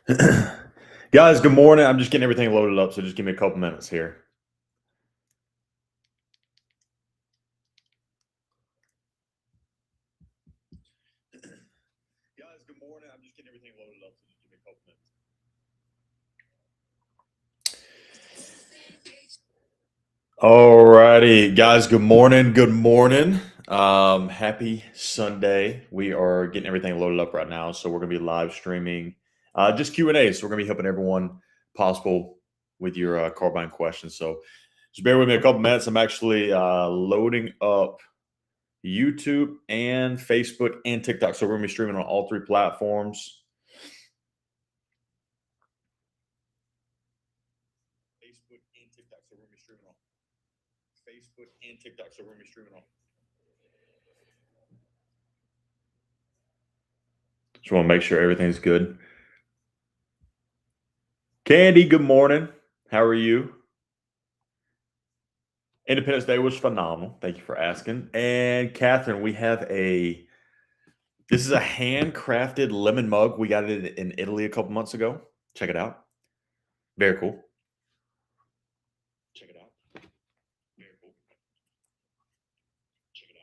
Guys, good morning. I'm just getting everything loaded up, so just give me a couple minutes here. Guys, good morning. I'm just getting everything loaded up, so just give me a couple minutes. All righty, guys, good morning. Good morning. Happy Sunday. We are getting everything loaded up right now, so we're going to be live streaming just Q&A. So we're going to be helping everyone possible with your car buying questions. So just bear with me a couple minutes. I'm actually loading up YouTube and Facebook and TikTok. So we're going to be streaming on all three platforms. Facebook and TikTok. So we're going to be streaming on Facebook and TikTok. So we're going to be streaming on. Just want to make sure everything's good. Candy, good morning. How are you? Independence Day was phenomenal. Thank you for asking. And Catherine, this is a handcrafted lemon mug. We got it in Italy a couple months ago. Check it out. Very cool. Check it out. Very cool. Check it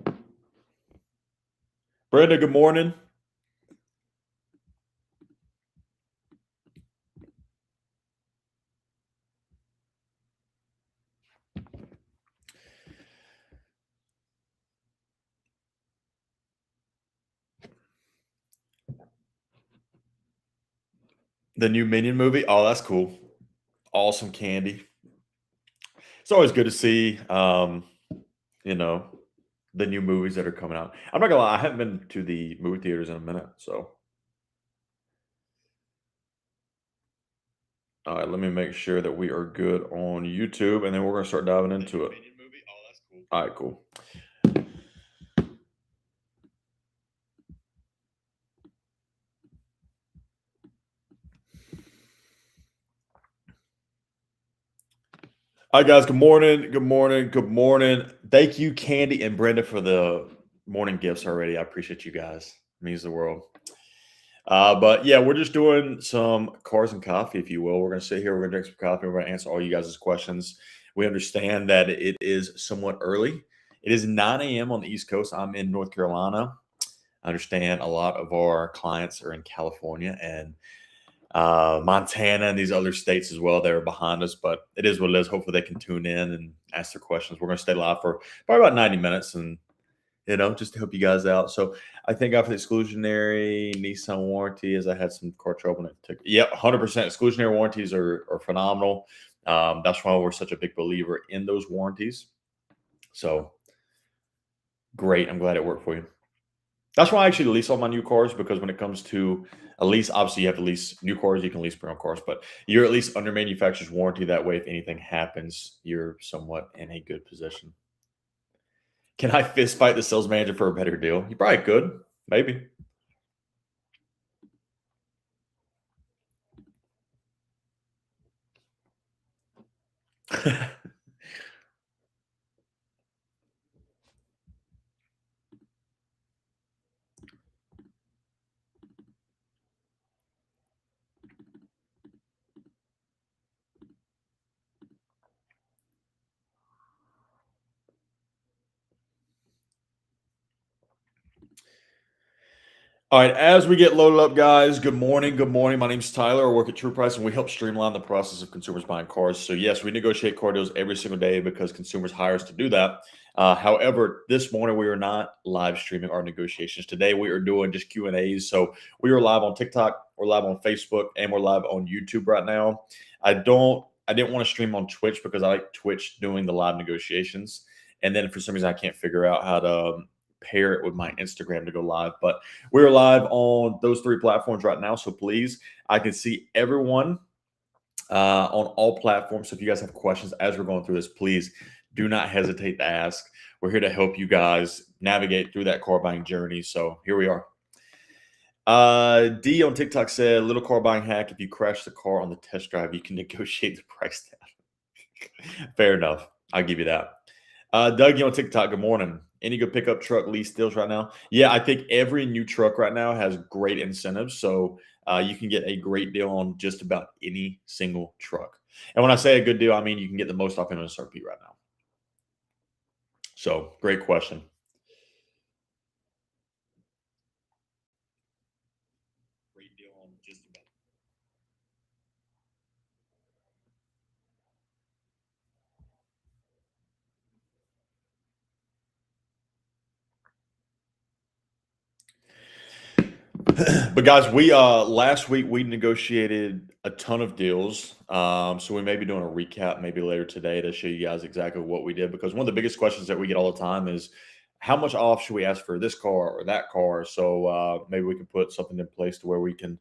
out. Brenda, good morning. The new Minion movie. Oh, that's cool. Awesome candy. It's always good to see, you know, the new movies that are coming out. I'm not gonna lie, I haven't been to the movie theaters in a minute. So, all right, let me make sure that we are good on YouTube, and then we're gonna start diving into it. All right, cool. Hi guys, good morning, good morning, good morning. Thank you, Candy and Brenda, for the morning gifts already. I appreciate you guys. It means the world. But yeah, we're just doing some cars and coffee, if you will. We're gonna sit here, we're gonna drink some coffee, we're gonna answer all you guys' questions. We understand that it is somewhat early. It is 9 a.m. on the East Coast. I'm in North Carolina. I understand a lot of our clients are in California and Montana and these other states as well. They're behind us, but it is what it is. Hopefully, they can tune in and ask their questions. We're going to stay live for probably about 90 minutes and, just to help you guys out. So I thank God for the exclusionary Nissan warranty as I had some car trouble. And it took, yep, 100% exclusionary warranties are phenomenal. That's why we're such a big believer in those warranties. So great. I'm glad it worked for you. That's why I actually lease all my new cars, because when it comes to a lease, obviously you have to lease new cars, you can lease pre-owned cars, but you're at least under manufacturer's warranty. That way, if anything happens, you're somewhat in a good position. Can I fist fight the sales manager for a better deal? You probably could, maybe. All right, as we get loaded up, guys, good morning. Good morning. My name's Tyler. I work at True Price, and we help streamline the process of consumers buying cars. So, yes, we negotiate car deals every single day because consumers hire us to do that. However, this morning we are not live streaming our negotiations. Today we are doing just Q&As. So we are live on TikTok, we're live on Facebook, and we're live on YouTube right now. I didn't want to stream on Twitch because I like Twitch doing the live negotiations. And then for some reason I can't figure out how to pair it with my Instagram to go live. But we're live on those three platforms right now. So please, I can see everyone on all platforms. So if you guys have questions as we're going through this, please do not hesitate to ask. We're here to help you guys navigate through that car buying journey. So here we are. D on TikTok said, little car buying hack. If you crash the car on the test drive, you can negotiate the price down. Fair enough. I'll give you that. Doug on TikTok, good morning. Any good pickup truck lease deals right now? Yeah, I think every new truck right now has great incentives. So you can get a great deal on just about any single truck. And when I say a good deal, I mean you can get the most off MSRP right now. So great question. Great deal on just about. But guys, we last week we negotiated a ton of deals. So we may be doing a recap maybe later today to show you guys exactly what we did, because one of the biggest questions that we get all the time is how much off should we ask for this car or that car? So maybe we can put something in place to where we can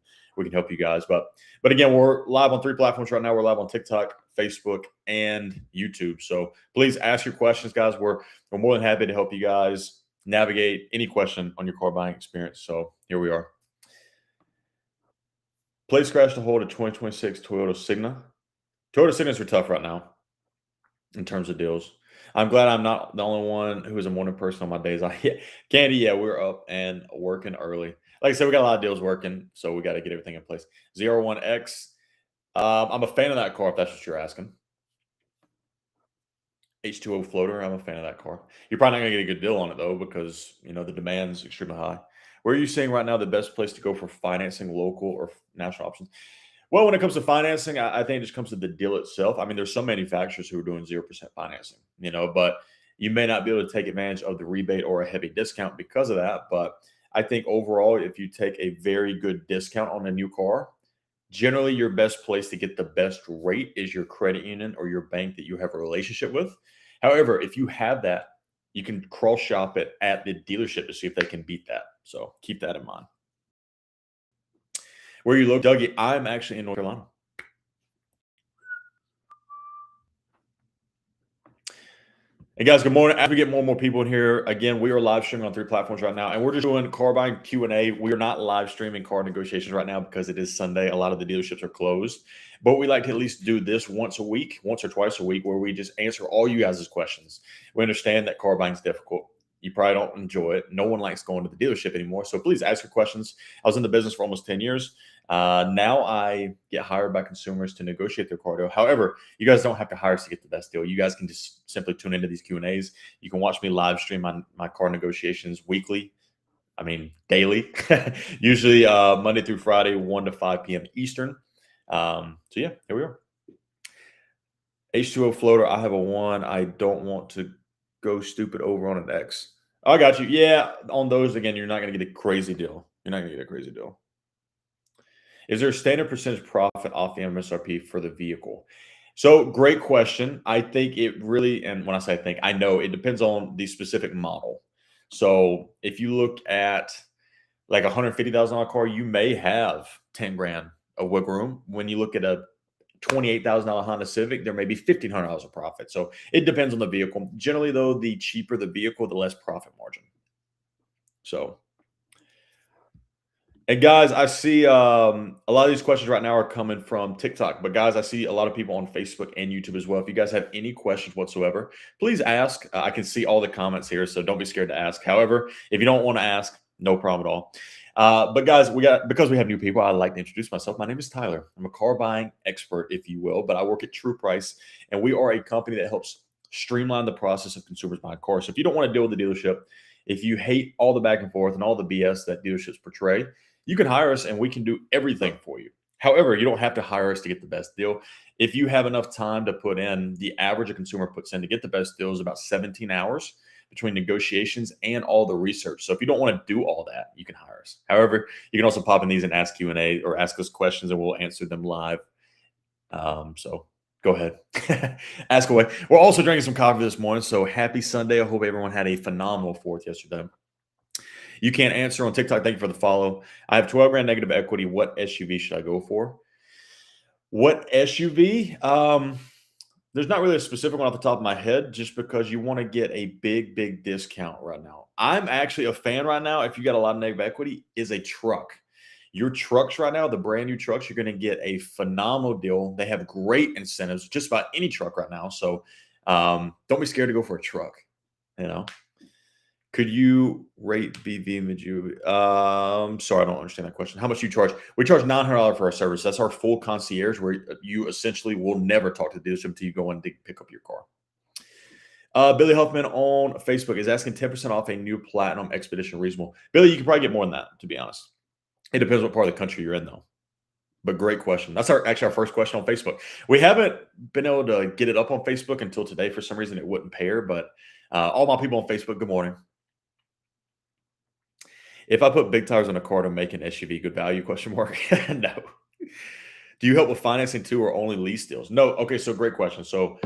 help you guys. But again, we're live on 3 platforms right now. We're live on TikTok, Facebook, and YouTube. So please ask your questions, guys. We're more than happy to help you guys navigate any question on your car buying experience. So here we are. Place crash to hold a 2026 Toyota Signa. Toyota Signas are tough right now in terms of deals. I'm glad I'm not the only one who is a morning person on my days. Candy, yeah, we're up and working early. Like I said, we got a lot of deals working, so we got to get everything in place. 01X. I'm a fan of that car, if that's what you're asking. H2O floater. I'm a fan of that car. You're probably not gonna get a good deal on it though, because the demand's extremely high. Where are you saying right now the best place to go for financing, local or national options? Well, when it comes to financing, I think it just comes to the deal itself. I mean, there's some manufacturers who are doing 0% financing, but you may not be able to take advantage of the rebate or a heavy discount because of that. But I think overall, if you take a very good discount on a new car, generally your best place to get the best rate is your credit union or your bank that you have a relationship with. However, if you have that, you can cross shop it at the dealership to see if they can beat that. So keep that in mind. Where you look, Dougie, I'm actually in North Carolina. Hey guys, good morning. As we get more and more people in here, again, we are live streaming on 3 platforms right now, and we're just doing car buying Q&A. We are not live streaming car negotiations right now because it is Sunday. A lot of the dealerships are closed, but we like to at least do this once a week, once or twice a week, where we just answer all you guys' questions. We understand that car buying is difficult. You probably don't enjoy it. No one likes going to the dealership anymore, so please ask your questions. I was in the business for almost 10 years. Now I get hired by consumers to negotiate their car deal. However, you guys don't have to hire us to get the best deal. You guys can just simply tune into these Q&As. You can watch me live stream my car negotiations weekly. I mean, daily, usually Monday through Friday, 1 to 5 p.m. Eastern. So yeah, here we are. H2O floater. I have a 1. I don't want to go stupid over on an X. I got you. Yeah, on those, again, you're not going to get a crazy deal. You're not going to get a crazy deal. Is there a standard percentage profit off the MSRP for the vehicle? So great question. I think it really, and when I say I think, I know it depends on the specific model. So if you look at like a $150,000 car, you may have 10 grand of wiggle room. When you look at a $28,000 Honda Civic, there may be $1,500 of profit. So it depends on the vehicle. Generally, though, the cheaper the vehicle, the less profit margin. So. And guys, I see a lot of these questions right now are coming from TikTok, but guys, I see a lot of people on Facebook and YouTube as well. If you guys have any questions whatsoever, please ask. I can see all the comments here, so don't be scared to ask. However, if you don't want to ask, no problem at all. But guys, because we have new people, I'd like to introduce myself. My name is Tyler. I'm a car buying expert, if you will, but I work at True Price, and we are a company that helps streamline the process of consumers buying cars. So if you don't want to deal with the dealership, if you hate all the back and forth and all the BS that dealerships portray, you can hire us and we can do everything for you. However, you don't have to hire us to get the best deal. If you have enough time to put in, the average a consumer puts in to get the best deal is about 17 hours between negotiations and all the research. So if you don't want to do all that, you can hire us. However, you can also pop in these and ask Q&A or ask us questions and we'll answer them live. So go ahead. Ask away. We're also drinking some coffee this morning. So happy Sunday. I hope everyone had a phenomenal 4th yesterday. You can't answer on TikTok. Thank you for the follow. I have 12 grand negative equity. What SUV should I go for? What SUV? There's not really a specific one off the top of my head, just because you want to get a big, big discount right now. I'm actually a fan right now. If you got a lot of negative equity, is a truck. Your trucks right now, the brand new trucks, you're going to get a phenomenal deal. They have great incentives, just about any truck right now. So don't be scared to go for a truck. You know. Could you rate BV Maju? Sorry, I don't understand that question. How much do you charge? We charge $900 for our service. That's our full concierge, where you essentially will never talk to the dealership until you go in to pick up your car. Billy Huffman on Facebook is asking 10% off a new Platinum Expedition reasonable. Billy, you can probably get more than that, to be honest. It depends what part of the country you're in, though. But great question. That's actually our first question on Facebook. We haven't been able to get it up on Facebook until today. For some reason, it wouldn't pair. But all my people on Facebook, good morning. If I put big tires on a car to make an SUV good value? Question mark. No. Do you help with financing too, or only lease deals? No. Okay, so great question. So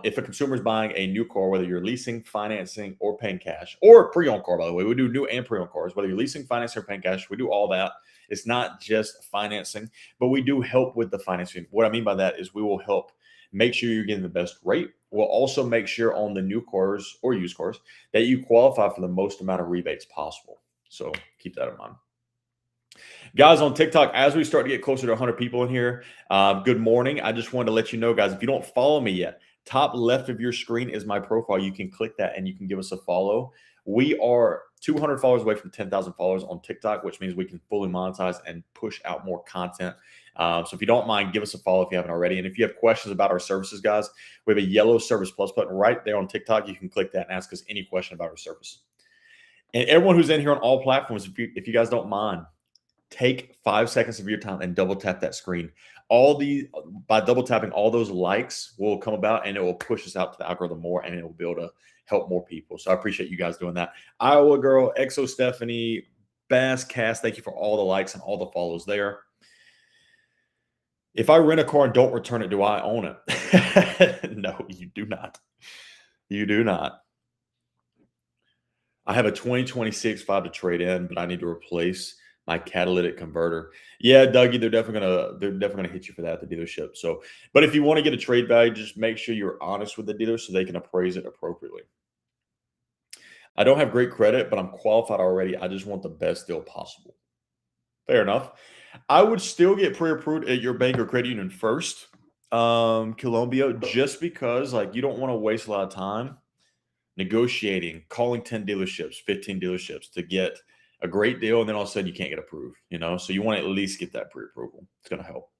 if a consumer is buying a new car, whether you're leasing, financing, or paying cash, or pre-owned car, by the way, we do new and pre-owned cars. Whether you're leasing, financing, or paying cash, we do all that. It's not just financing, but we do help with the financing. What I mean by that is we will help make sure you're getting the best rate. We'll also make sure on the new cars or used cars that you qualify for the most amount of rebates possible. So keep that in mind. Guys on TikTok, as we start to get closer to 100 people in here, good morning. I just wanted to let you know, guys, if you don't follow me yet, top left of your screen is my profile. You can click that and you can give us a follow. We are 200 followers away from 10,000 followers on TikTok, which means we can fully monetize and push out more content. So if you don't mind, give us a follow if you haven't already. And if you have questions about our services, guys, we have a yellow Service Plus button right there on TikTok. You can click that and ask us any question about our service. And everyone who's in here on all platforms, if you guys don't mind, take 5 seconds of your time and double tap that screen. By double tapping, all those likes will come about and it will push us out to the algorithm more, and it will be able to help more people. So I appreciate you guys doing that. Iowa Girl, Exo Stephanie, Bass Cast, thank you for all the likes and all the follows there. If I rent a car and don't return it, do I own it? No, you do not. You do not. I have a 2026 5 to trade in, but I need to replace my catalytic converter. Yeah, Dougie, they're definitely gonna hit you for that at the dealership. So, but if you want to get a trade value, just make sure you're honest with the dealer so they can appraise it appropriately. I don't have great credit, but I'm qualified already. I just want the best deal possible. Fair enough. I would still get pre-approved at your bank or credit union first, Columbia, just because like you don't want to waste a lot of time negotiating, calling 10 dealerships, 15 dealerships to get a great deal, and then all of a sudden you can't get approved, So you want to at least get that pre-approval. It's going to help.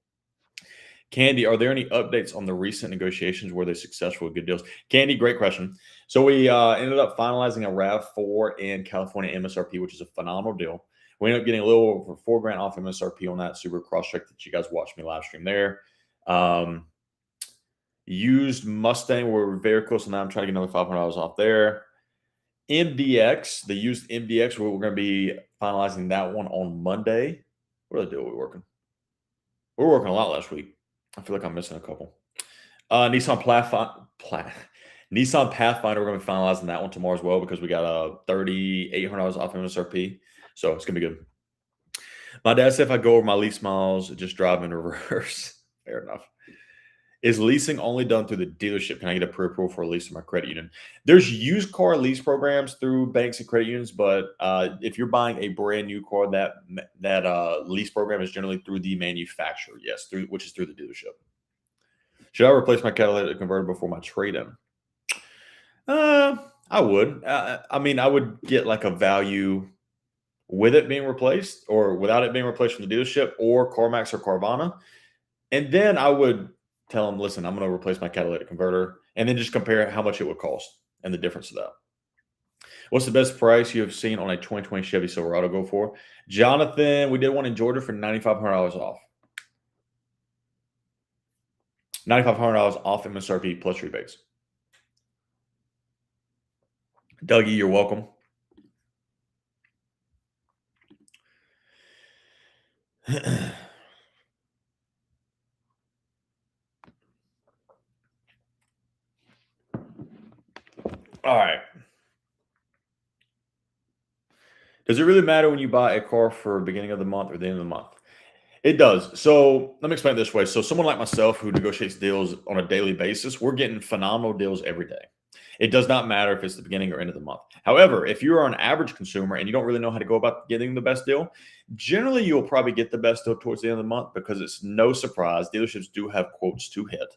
Candy, are there any updates on the recent negotiations? Were they successful with good deals? Candy, great question. So we ended up finalizing a RAV4 in California MSRP, which is a phenomenal deal. We ended up getting a little over $4,000 off MSRP on that Subaru Crosstrek that you guys watched me live stream there. Used Mustang, we're very close on that. I'm trying to get another $500 off there. MDX, the used MDX, we're going to be finalizing that one on Monday. What other deal are we working? We're working a lot last week. I feel like I'm missing a couple. Nissan Pathfinder, we're going to be finalizing that one tomorrow as well because we got $3,800 off MSRP. So it's going to be good. My dad said if I go over my lease miles, just drive in reverse. Fair enough. Is leasing only done through the dealership? Can I get a pre-approval for a lease in my credit union? There's used car lease programs through banks and credit unions, but if you're buying a brand new car, that lease program is generally through the manufacturer, yes, which is through the dealership. Should I replace my catalytic converter before my trade-in? I would. I mean, I would get like a value with it being replaced or without it being replaced from the dealership or CarMax or Carvana, and then I would tell them, listen, I'm going to replace my catalytic converter, and then just compare how much it would cost and the difference of that. What's the best price you have seen on a 2020 Chevy Silverado go for? Jonathan, we did one in Georgia for $9,500 off. $9,500 off MSRP plus rebates. Dougie, you're welcome. All right. Does it really matter when you buy a car for beginning of the month or the end of the month? It does. So let me explain it this way. So someone like myself who negotiates deals on a daily basis, we're getting phenomenal deals every day. It does not matter if it's the beginning or end of the month. However, if you are an average consumer and you don't really know how to go about getting the best deal, generally you'll probably get the best deal towards the end of the month because it's no surprise. Dealerships do have quotes to hit.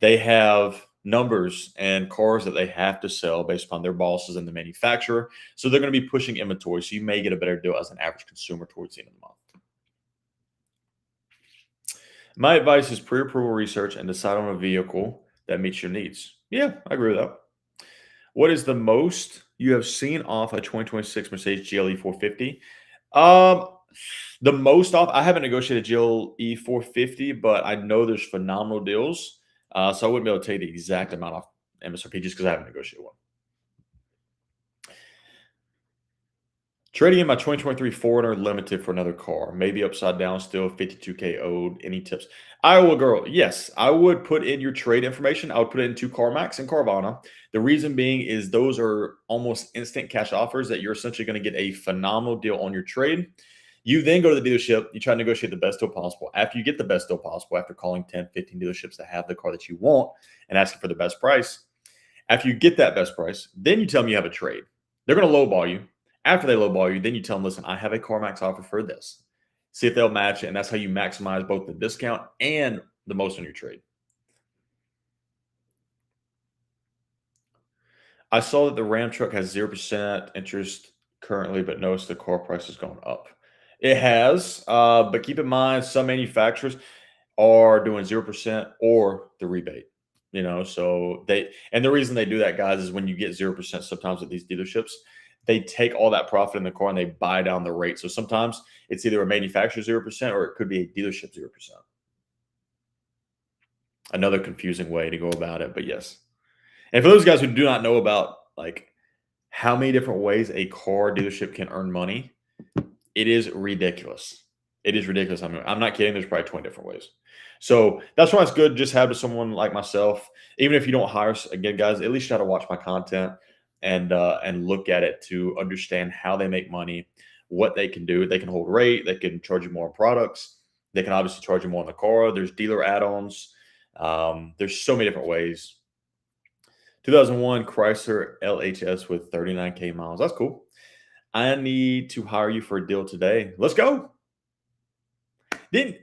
They have numbers and cars that they have to sell based upon their bosses and the manufacturer. So they're going to be pushing inventory. So you may get a better deal as an average consumer towards the end of the month. My advice is pre-approval research and decide on a vehicle that meets your needs. Yeah, I agree with that. What is the most you have seen off a 2026 Mercedes GLE 450? Um, the most off, I haven't negotiated GLE 450, but I know there's phenomenal deals. So I wouldn't be able to tell you the exact amount off MSRP just because I haven't negotiated one. Trading in my 2023 Foreigner Limited for another car, maybe upside down still, 52K owed. Any tips? Iowa girl, yes, I would put in your trade information. I would put it into CarMax and Carvana. The reason being is those are almost instant cash offers that you're essentially going to get a phenomenal deal on your trade. You then go to the dealership, you try to negotiate the best deal possible. After you get the best deal possible, after calling 10, 15 dealerships that have the car that you want and asking for the best price, after you get that best price, then you tell them you have a trade. They're going to lowball you. After they lowball you, then you tell them, listen, I have a CarMax offer for this. See if they'll match it. And that's how you maximize both the discount and the most on your trade. I saw that the Ram truck has 0% interest currently, but notice the car price is going up. It has, but keep in mind, some manufacturers are doing 0% or the rebate. So and the reason they do that, guys, is when you get 0% sometimes at these dealerships, they take all that profit in the car and they buy down the rate. So sometimes it's either a manufacturer 0% or it could be a dealership 0%. Another confusing way to go about it, but yes. And for those guys who do not know about like how many different ways a car dealership can earn money, it is ridiculous. It is ridiculous. I'm not kidding. There's probably 20 different ways. So that's why it's good to just have to someone like myself. Even if you don't hire again, guys, at least try to watch my content and look at it to understand how they make money, what they can do. They can hold rate. They can charge you more on products. They can obviously charge you more on the car. There's dealer add-ons. There's so many different ways. 2001 Chrysler LHS with 39K miles. That's cool. I need to hire you for a deal today. Let's go. Didn't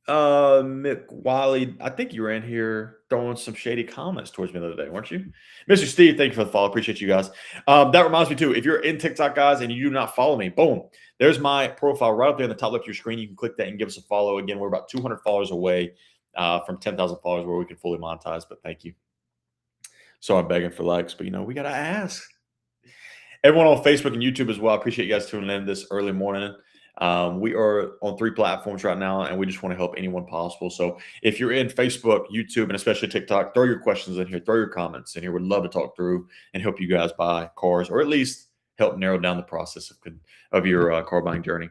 Mick Wiley, I think you were in here throwing some shady comments towards me the other day, weren't you? Mr. Steve, thank you for the follow. Appreciate you guys. That reminds me too, if you're in TikTok, guys, and you do not follow me, boom, there's my profile right up there in the top left of your screen. You can click that and give us a follow. Again, we're about 200 followers away from 10,000 followers where we can fully monetize, but thank you. So I'm begging for likes, but we got to ask. Everyone on Facebook and YouTube as well. I appreciate you guys tuning in this early morning. We are on 3 platforms right now, and we just want to help anyone possible. So if you're in Facebook, YouTube, and especially TikTok, throw your questions in here, throw your comments in here. We'd love to talk through and help you guys buy cars, or at least help narrow down the process of your car buying journey.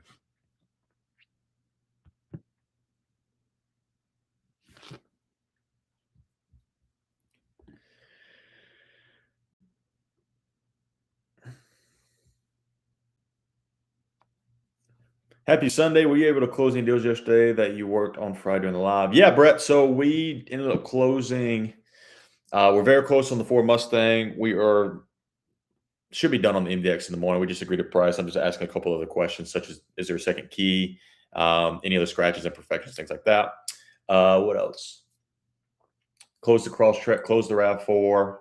Happy Sunday. Were you able to close any deals yesterday that you worked on Friday during the live? Yeah, Brett. So we ended up closing. We're very close on the Ford Mustang. Should be done on the MDX in the morning. We just agreed to price. I'm just asking a couple other questions, such as is there a second key, any other scratches, imperfections, things like that. What else? Close the cross track, close the RAV4.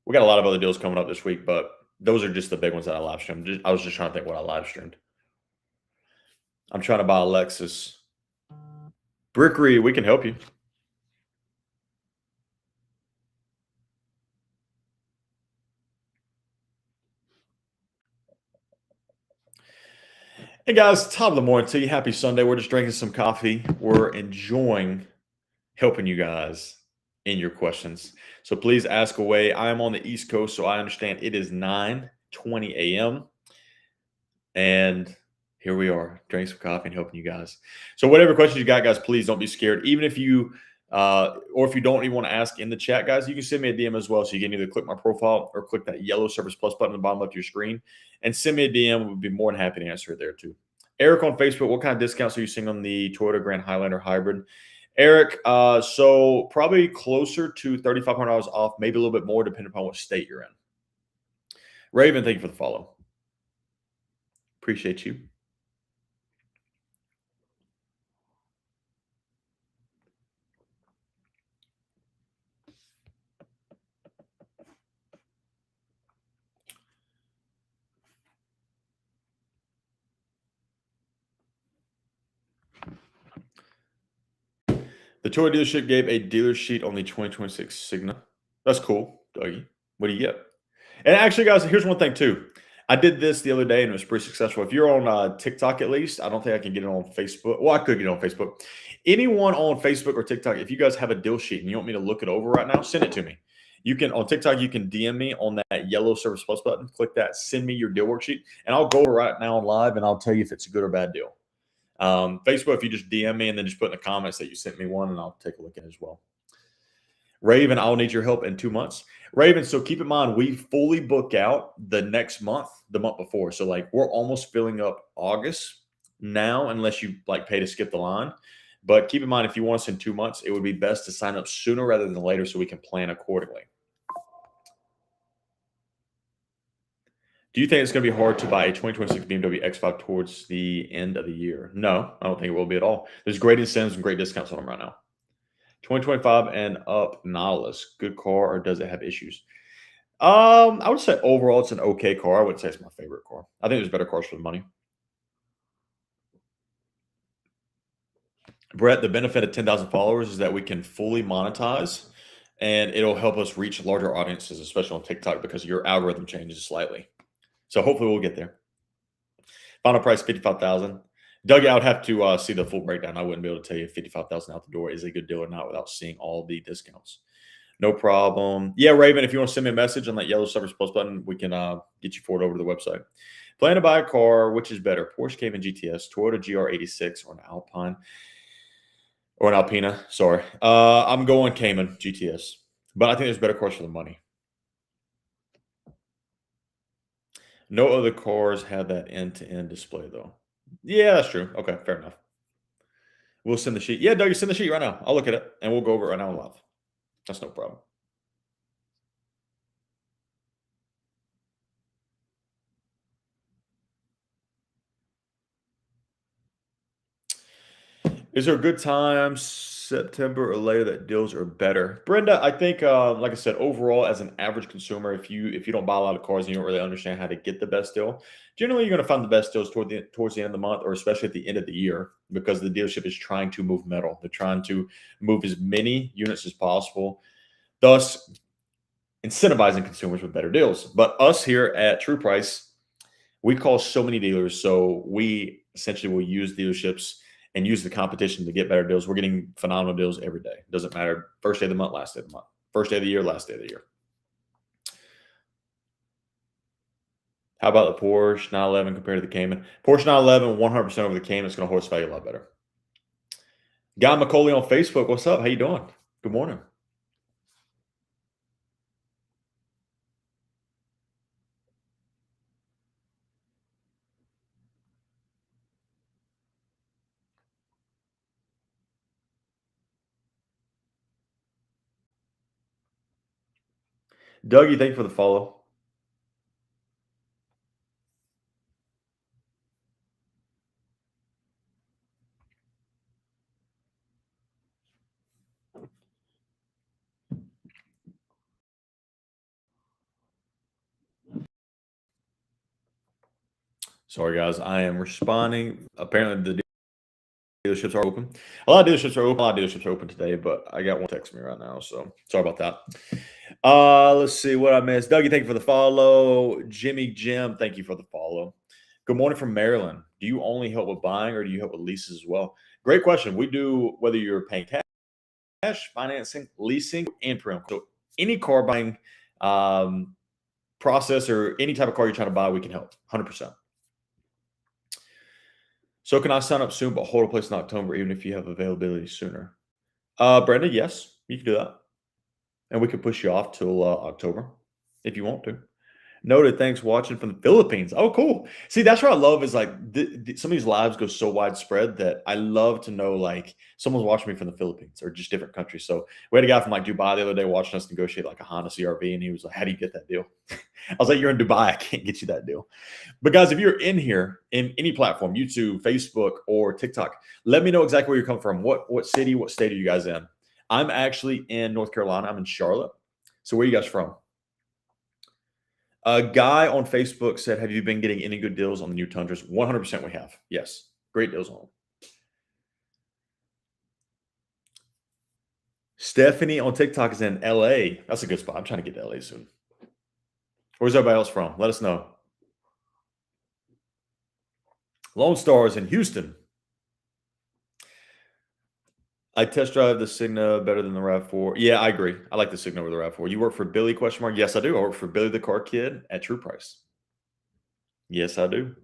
We got a lot of other deals coming up this week, but those are just the big ones that I live streamed. I was just trying to think what I live streamed. I'm trying to buy a Lexus. Brickery, we can help you. Hey guys, top of the morning to you. Happy Sunday. We're just drinking some coffee. We're enjoying helping you guys in your questions. So please ask away. I am on the East Coast, so I understand it is 9:20 a.m. And here we are, drinking some coffee and helping you guys. So whatever questions you got, guys, please don't be scared. Even if you or if you don't even want to ask in the chat, guys, you can send me a DM as well. So you can either click my profile or click that yellow Service Plus button at the bottom left of your screen and send me a DM. We'd be more than happy to answer it there too. Eric on Facebook, what kind of discounts are you seeing on the Toyota Grand Highlander hybrid? Eric, so probably closer to $3,500 off, maybe a little bit more, depending upon what state you're in. Raven, thank you for the follow. Appreciate you. The Toyota dealership gave a dealer sheet on the 2026 Signa. That's cool, Dougie. What do you get? And actually, guys, here's one thing too. I did this the other day and it was pretty successful. If you're on TikTok, at least, I don't think I can get it on Facebook. Well, I could get it on Facebook. Anyone on Facebook or TikTok, if you guys have a deal sheet and you want me to look it over right now, send it to me. You can on TikTok, you can DM me on that yellow Service Plus button. Click that, send me your deal worksheet, and I'll go over right now on live and I'll tell you if it's a good or bad deal. Facebook, if you just DM me and then just put in the comments that you sent me one, and I'll take a look at it as well. Raven, I'll need your help in 2 months. Raven, so keep in mind, we fully book out the next month, the month before. So like we're almost filling up August now, unless you like pay to skip the line. But keep in mind, if you want us in 2 months, it would be best to sign up sooner rather than later so we can plan accordingly. Do you think it's going to be hard to buy a 2026 BMW X5 towards the end of the year? No, I don't think it will be at all. There's great incentives and great discounts on them right now. 2025 and up Nautilus, good car, or does it have issues? I would say overall it's an okay car. I wouldn't say it's my favorite car. I think there's better cars for the money. Brett, the benefit of 10,000 followers is that we can fully monetize and it'll help us reach larger audiences, especially on TikTok, because your algorithm changes slightly. So hopefully we'll get there. Final price 55,000. Doug, I would have to see the full breakdown. I wouldn't be able to tell you if 55,000 out the door is a good deal or not without seeing all the discounts. No problem. Yeah, Raven, if you want to send me a message on that yellow Service Plus button, we can get you forward over to the website. Plan to buy a car, which is better, Porsche Cayman GTS, Toyota GR86, or an Alpine, or an Alpina. Sorry. I'm going Cayman GTS, but I think there's better cars for the money. No other cars have that end-to-end display, though. Yeah, that's true. Okay, fair enough. We'll send the sheet. Yeah, Doug, you send the sheet right now. I'll look at it, and we'll go over it right now live. That's no problem. Is there a good time, September or later, that deals are better? Brenda, I think, like I said, overall, as an average consumer, if you don't buy a lot of cars and you don't really understand how to get the best deal, generally you're going to find the best deals towards the end of the month, or especially at the end of the year, because the dealership is trying to move metal. They're trying to move as many units as possible, thus incentivizing consumers with better deals. But us here at True Price, we call so many dealers, so we essentially will use dealerships and use the competition to get better deals. We're getting phenomenal deals every day. Doesn't matter. First day of the month, last day of the month. First day of the year, last day of the year. How about the Porsche 911 compared to the Cayman? Porsche 911, 100% over the Cayman. It's going to horse value a lot better. Guy McCauley on Facebook. What's up? How you doing? Good morning. Dougie, thank you for the follow. Sorry, guys. I am responding. Apparently, the dealerships are open. A lot of dealerships are open. A lot of dealerships are open today, but I got one text me right now, so sorry about that. Let's see what I missed. Dougie, thank you for the follow. Jimmy Jim, thank you for the follow. Good morning from Maryland. Do you only help with buying or do you help with leases as well? Great question. We do, whether you're paying cash, financing, leasing, and pre-owned. So any car buying process or any type of car you're trying to buy, we can help 100%. So can I sign up soon but hold a place in October even if you have availability sooner? Brenda, yes, you can do that. And we can push you off till October if you want to. Noted. Thanks watching from the Philippines. Oh, cool. See, that's what I love is like some of these lives go so widespread that I love to know like someone's watching me from the Philippines or just different countries. So we had a guy from like Dubai the other day watching us negotiate like a Honda CRV, and he was like, "How do you get that deal?" I was like, "You're in Dubai. I can't get you that deal." But guys, if you're in here in any platform, YouTube, Facebook, or TikTok, let me know exactly where you're coming from. What city, what state are you guys in? I'm actually in North Carolina. I'm in Charlotte. So where are you guys from? A guy on Facebook said, "Have you been getting any good deals on the new Tundras?" 100% we have. Yes. Great deals on them. Stephanie on TikTok is in LA. That's a good spot. I'm trying to get to LA soon. Where's everybody else from? Let us know. Lone Star is in Houston. I test drive the Signa better than the RAV4. Yeah, I agree. I like the Signa over the RAV4. You work for Billy? Question mark. Yes, I do. I work for Billy the Car Kid at True Price. Yes, I do.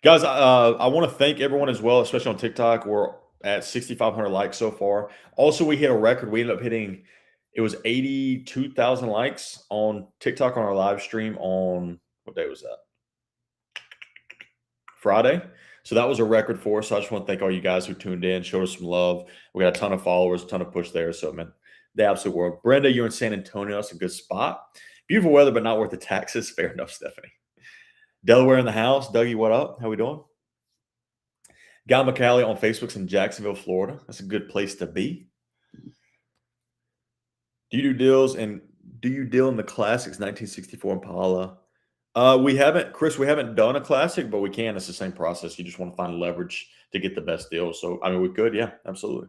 Guys, I want to thank everyone as well, especially on TikTok. We're at 6,500 likes so far. Also, we hit a record. We ended up hitting, it was 82,000 likes on TikTok on our live stream on, what day was that? Friday. So that was a record for us. So I just want to thank all you guys who tuned in, showed us some love. We got a ton of followers, a ton of push there. So, man, the absolute world. Brenda, you're in San Antonio. That's a good spot. Beautiful weather, but not worth the taxes. Fair enough, Stephanie. Delaware in the house. Dougie, what up? How we doing? Guy McCallie on Facebook's in Jacksonville, Florida. That's a good place to be. Do you do deals and do you deal in the classics 1964 Impala? We haven't, Chris. We haven't done a classic, but we can. It's the same process. You just want to find leverage to get the best deal. So, I mean, we could. Yeah, absolutely.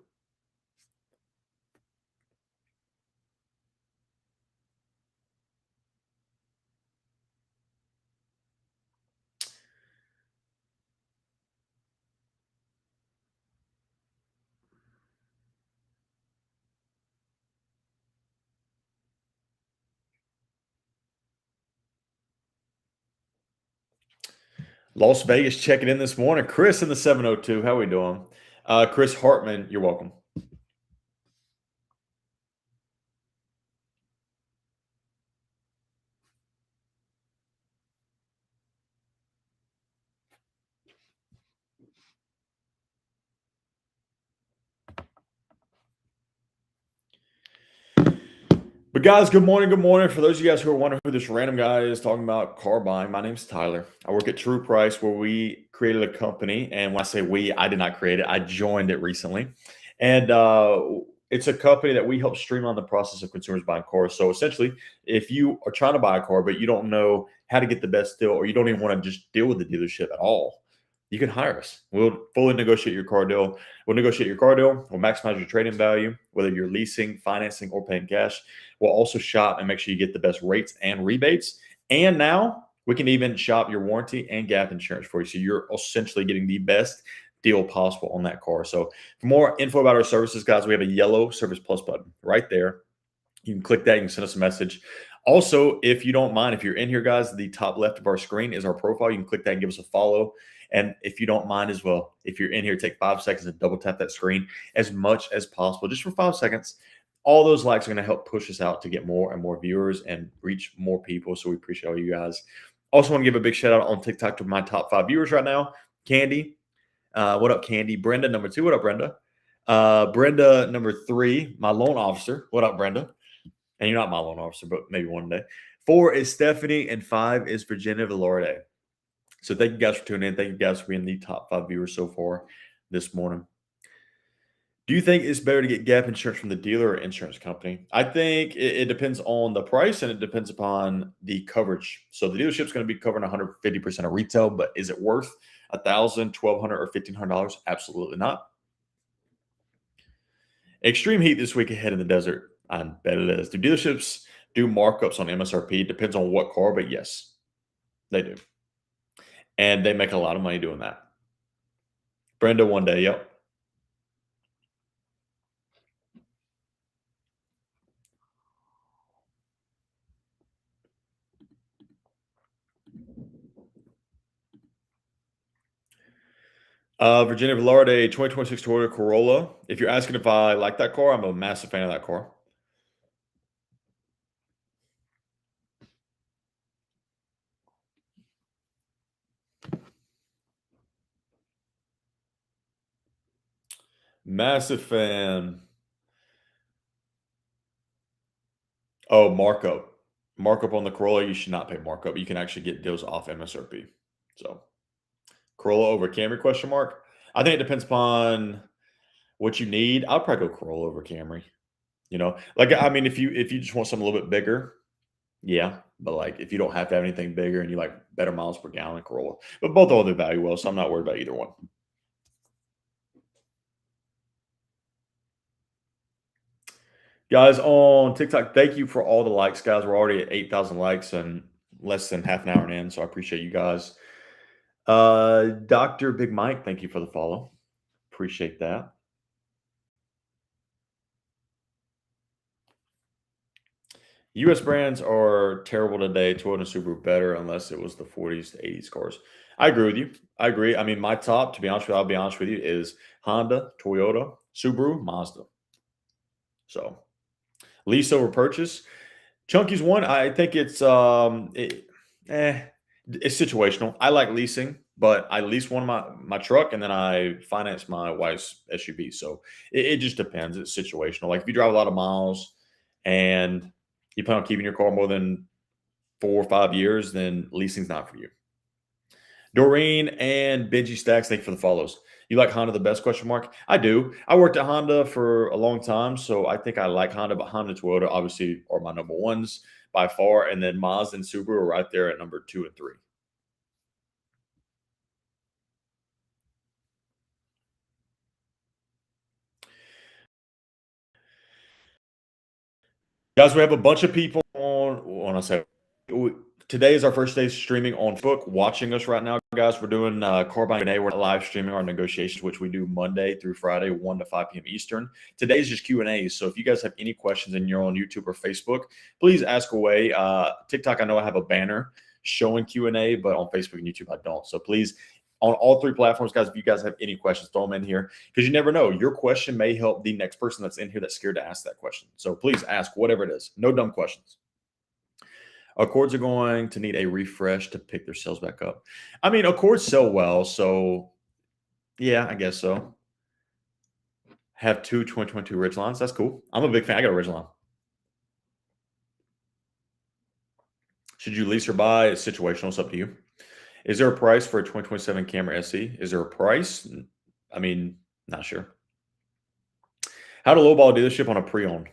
Las Vegas checking in this morning. Chris in the 702. How we doing? Chris Hartman, you're welcome. But guys, good morning. Good morning. For those of you guys who are wondering who this random guy is talking about car buying, my name's Tyler. I work at True Price, where we created a company. And when I say we, I did not create it. I joined it recently. And it's a company that we help streamline the process of consumers buying cars. So essentially, if you are trying to buy a car, but you don't know how to get the best deal, or you don't even want to just deal with the dealership at all, you can hire us. We'll fully negotiate your car deal. We'll negotiate your car deal. We'll maximize your trading value, whether you're leasing, financing, or paying cash. We'll also shop and make sure you get the best rates and rebates. And now we can even shop your warranty and gap insurance for you. So you're essentially getting the best deal possible on that car. So for more info about our services, guys, we have a yellow Service Plus button right there. You can click that. You can send us a message. Also, if you don't mind, if you're in here, guys, the top left of our screen is our profile. You can click that and give us a follow. And if you don't mind as well, if you're in here, take 5 seconds and double tap that screen as much as possible, just for 5 seconds. All those likes are going to help push us out to get more and more viewers and reach more people. So we appreciate all you guys. Also want to give a big shout out on TikTok to my top 5 viewers right now. Candy, what up, Candy? Brenda, number 2. What up, Brenda? Brenda, number 3, my loan officer. What up, Brenda? And you're not my loan officer, but maybe one day. 4 is Stephanie, and 5 is Virginia Valorde. So thank you guys for tuning in. Thank you guys for being the top 5 viewers so far this morning. Do you think it's better to get gap insurance from the dealer or insurance company? I think it depends on the price, and it depends upon the coverage. So the dealership's going to be covering 150% of retail, but is it worth $1,000, $1,200, or $1,500? Absolutely not. Extreme heat this week ahead in the desert. I bet it is. Do dealerships do markups on MSRP? Depends on what car, but yes, they do. And they make a lot of money doing that. Brenda, one day, yep. Virginia Velarde, 2026 Toyota Corolla. If you're asking if I like that car, I'm a massive fan of that car. Massive fan. Oh, markup. Markup on the Corolla. You should not pay markup. You can actually get deals off MSRP. So Corolla over Camry, question mark. I think it depends upon what you need. I'll probably go Corolla over Camry. You know, like, I mean, if you just want something a little bit bigger, yeah. But like if you don't have to have anything bigger and you like better miles per gallon Corolla. But both hold their value well, so I'm not worried about either one. Guys on TikTok, thank you for all the likes, guys. We're already at 8,000 likes and less than half an hour in, so I appreciate you guys. Dr. Big Mike, thank you for the follow. Appreciate that. U.S. brands are terrible today. Toyota and Subaru better unless it was the 40s to 80s cars. I agree with you. I agree. I mean, my top, to be honest with you, I'll be honest with you, is Honda, Toyota, Subaru, Mazda. So lease over purchase. Chunky's one. I think it's situational. I like leasing, but I lease one of my truck and then I finance my wife's SUV. So it just depends. It's situational. Like if you drive a lot of miles and you plan on keeping your car more than 4 or 5 years, then leasing's not for you. Doreen and Benji Stacks, thank you for the follows. You like Honda the best? Question mark. I do. I worked at Honda for a long time, so I think I like Honda, but Honda and Toyota obviously are my number ones by far, and then Mazda and Subaru are right there at number 2 and 3. Guys, we have a bunch of people on. When I say today is our first day streaming on Facebook, watching us right now, guys. We're doing car buying Q&A. We're live streaming our negotiations, which we do Monday through Friday, 1 to 5 p.m. Eastern. Today's just Q&As. So if you guys have any questions and you're on YouTube or Facebook, please ask away. TikTok, I know I have a banner showing Q&A, but on Facebook and YouTube, I don't. So please, on all 3 platforms, guys, if you guys have any questions, throw them in here because you never know. Your question may help the next person that's in here that's scared to ask that question. So please ask whatever it is. No dumb questions. Accords are going to need a refresh to pick their sales back up. I mean, Accords sell well, so yeah, I guess so. Have 2 2022 Ridgelines. That's cool. I'm a big fan. I got a Ridgeline. Should you lease or buy? It's situational. It's up to you. Is there a price for a 2027 Camry SE? Is there a price? I mean, not sure. How to lowball a dealership on a pre-owned?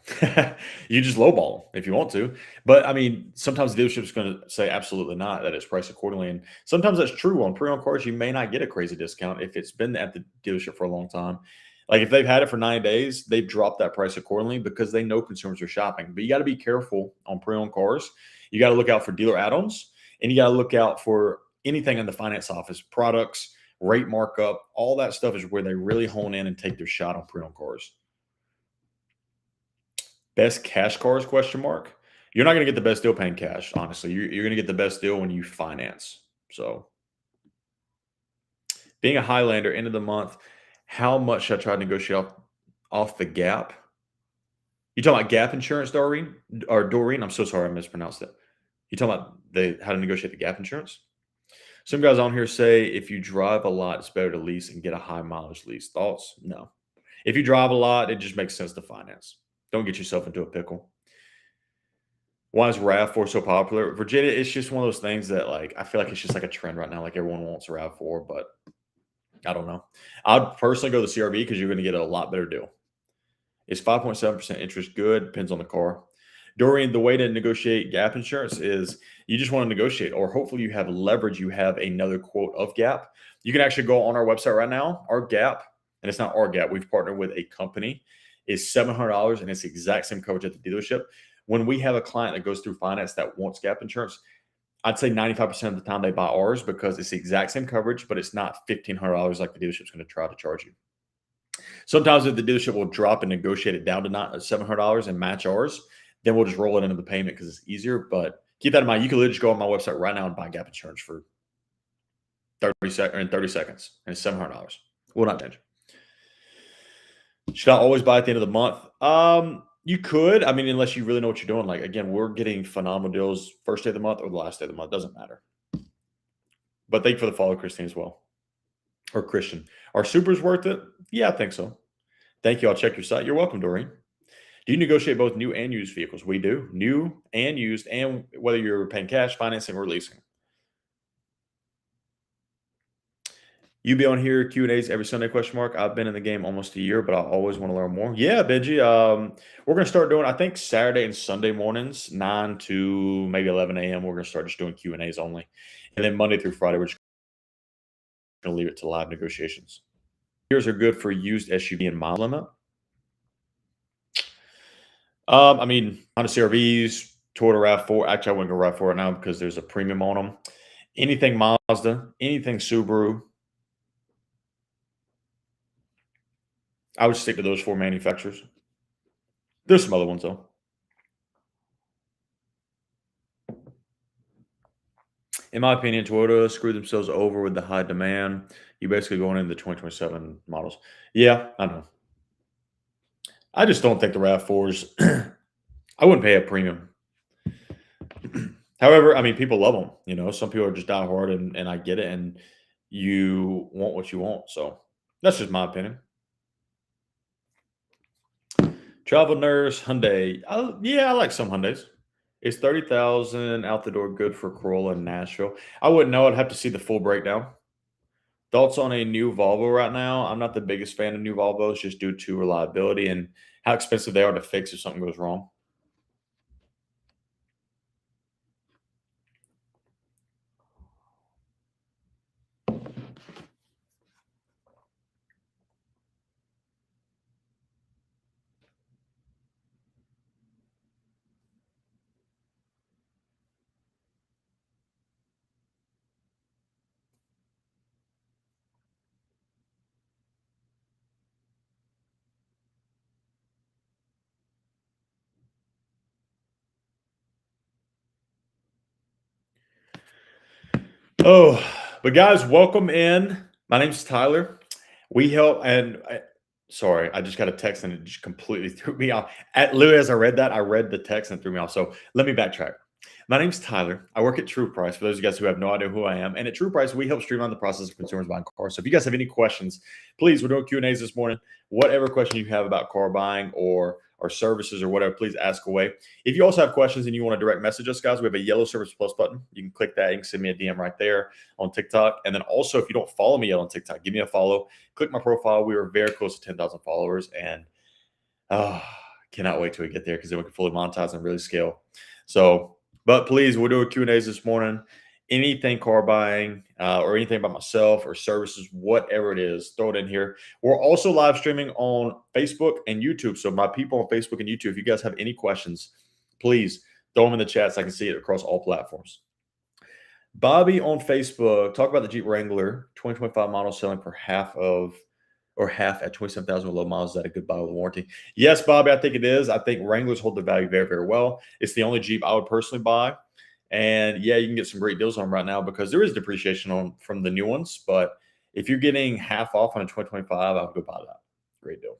You just lowball them if you want to, but I mean, sometimes the dealership is going to say absolutely not, that it's priced accordingly, and sometimes that's true on pre-owned cars. You may not get a crazy discount if it's been at the dealership for a long time. Like if they've had it for 90 days, they've dropped that price accordingly because they know consumers are shopping. But you got to be careful on pre-owned cars. You got to look out for dealer add-ons, and you got to look out for anything in the finance office, products, rate markup, all that stuff is where they really hone in and take their shot on pre-owned cars. Best cash cars? Question mark. You're not going to get the best deal paying cash. Honestly, you're going to get the best deal when you finance. So, being a Highlander, end of the month, how much should I try to negotiate off the gap? You talking about gap insurance, Doreen? Or Doreen? I'm so sorry, I mispronounced it. You talking about how to negotiate the gap insurance? Some guys on here say if you drive a lot, it's better to lease and get a high mileage lease. Thoughts? No. If you drive a lot, it just makes sense to finance. Don't get yourself into a pickle. Why is RAV4 so popular? Virginia, it's just one of those things that like I feel like it's just like a trend right now. Like everyone wants a RAV4, but I don't know. I'd personally go to the CRV because you're going to get a lot better deal. Is 5.7% interest good? Depends on the car. Dorian, the way to negotiate gap insurance is you just want to negotiate, or hopefully you have leverage. You have another quote of gap. You can actually go on our website right now. Our gap, and it's not our gap. We've partnered with a company, is $700, and it's the exact same coverage at the dealership. When we have a client that goes through finance that wants gap insurance, I'd say 95% of the time they buy ours because it's the exact same coverage, but it's not $1,500 like the dealership's going to try to charge you. Sometimes if the dealership will drop and negotiate it down to not $700 and match ours, then we'll just roll it into the payment because it's easier. But keep that in mind. You can literally just go on my website right now and buy gap insurance for 30 seconds, and it's $700. Will not change. Should I always buy at the end of the month? You could. I mean, unless you really know what you're doing. Like, again, we're getting phenomenal deals first day of the month or the last day of the month. Doesn't matter. But thank you for the follow, Christine, as well. Or Christian. Are supers worth it? Yeah, I think so. Thank you. I'll check your site. You're welcome, Doreen. Do you negotiate both new and used vehicles? We do. New and used, and whether you're paying cash, financing, or leasing. You be on here Q&As every Sunday, question mark. I've been in the game almost a year, but I always want to learn more. Yeah, Benji. We're gonna start doing, I think, Saturday and Sunday mornings, 9 to maybe 11 a.m. We're gonna start just doing Q&As only. And then Monday through Friday, we're just gonna leave it to live negotiations. Years are good for used SUV and mile limit. I mean, Honda CRVs, Toyota RAV4. Actually, I wouldn't go RAV4 right now because there's a premium on them. Anything Mazda, anything Subaru, I would stick to those four manufacturers. There's some other ones though. In my opinion, Toyota screwed themselves over with the high demand. You basically going into the 2027 models. Yeah, I know. I just don't think the RAV4s. I wouldn't pay a premium. However, I mean, people love them. You know, some people are just die hard, and I get it. And you want what you want. So that's just my opinion. Travel nurse Hyundai. Yeah, I like some Hyundais. Is 30,000 out the door good for Corolla in Nashville? I wouldn't know. I'd have to see the full breakdown. Thoughts on a new Volvo right now? I'm not the biggest fan of new Volvos just due to reliability and how expensive they are to fix if something goes wrong. Oh, but guys, welcome in. My name's Tyler. We help, and sorry, I just got a text and it just completely threw me off. Literally, as I read that, I read the text and it threw me off. So let me backtrack. My name's Tyler. I work at True Price. For those of you guys who have no idea who I am, and at True Price, we help streamline the process of consumers buying cars. So if you guys have any questions, please, we're doing Q&As this morning. Whatever question you have about car buying or services or whatever, please ask away. If you also have questions and you want to direct message us, guys, we have a yellow Service Plus button. You can click that. You can send me a DM right there on TikTok. And then also, if you don't follow me yet on TikTok, give me a follow. Click my profile. We are very close to 10,000 followers, and cannot wait till we get there because then we can fully monetize and really scale. So, but please, we'll do Q&As this morning. Anything car buying or anything about myself or services, whatever it is, throw it in here. We're also live streaming on Facebook and YouTube. So my people on Facebook and YouTube, if you guys have any questions, please throw them in the chat so I can see it across all platforms. Bobby on Facebook, talk about the Jeep Wrangler 2025 model selling for half at 27,000 with low miles. Is that a good buy with a warranty? Yes, Bobby, I think it is. I think Wranglers hold their value very, very well. It's the only Jeep I would personally buy. And yeah, you can get some great deals on them right now because there is depreciation from the new ones. But if you're getting half off on a 2025, I would go buy that. Great deal.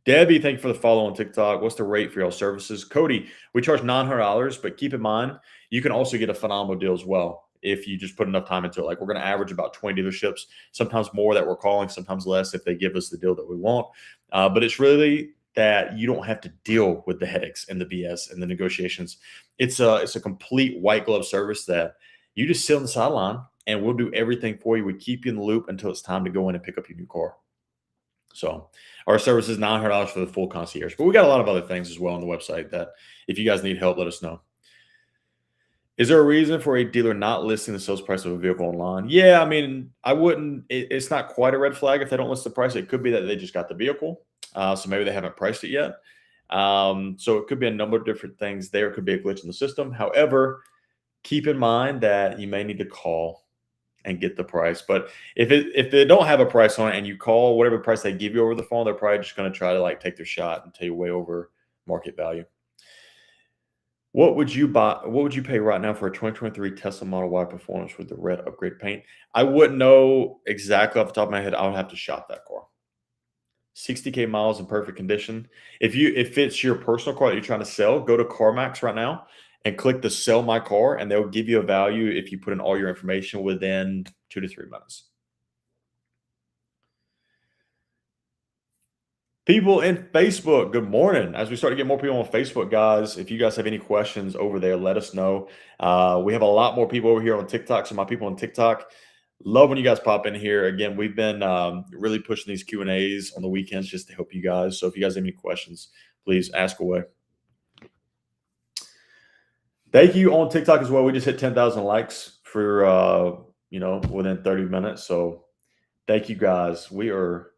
Debbie, thank you for the follow on TikTok. What's the rate for y'all services? Cody, we charge $900, but keep in mind, you can also get a phenomenal deal as well if you just put enough time into it. Like we're going to average about 20 dealerships, sometimes more that we're calling, sometimes less if they give us the deal that we want. But it's really that you don't have to deal with the headaches and the BS and the negotiations. It's a complete white glove service that you just sit on the sideline and we'll do everything for you. We keep you in the loop until it's time to go in and pick up your new car. So our service is $900 for the full concierge, but we got a lot of other things as well on the website that if you guys need help, let us know. Is there a reason for a dealer not listing the sales price of a vehicle online? Yeah, I mean, I wouldn't. It's not quite a red flag if they don't list the price. It could be that they just got the vehicle, so maybe they haven't priced it yet. So it could be a number of different things there. It could be a glitch in the system. However, keep in mind that you may need to call and get the price. But if they don't have a price on it and you call whatever price they give you over the phone, they're probably just going to try to like take their shot and tell you way over market value. What would you buy? What would you pay right now for a 2023 Tesla Model Y Performance with the red upgrade paint? I wouldn't know exactly off the top of my head. I would have to shop that car. 60K miles in perfect condition. If it's your personal car that you're trying to sell, go to CarMax right now and click the sell my car, and they'll give you a value if you put in all your information within 2 to 3 minutes. People in Facebook, good morning. As we start to get more people on Facebook, guys, if you guys have any questions over there, let us know. We have a lot more people over here on TikTok. So my people on TikTok, Love when you guys pop in here. Again, we've been really pushing these Q&As on the weekends just to help you guys. So if you guys have any questions, please ask away. Thank you on TikTok as well. We just hit 10,000 likes for within 30 minutes. So thank you guys. We're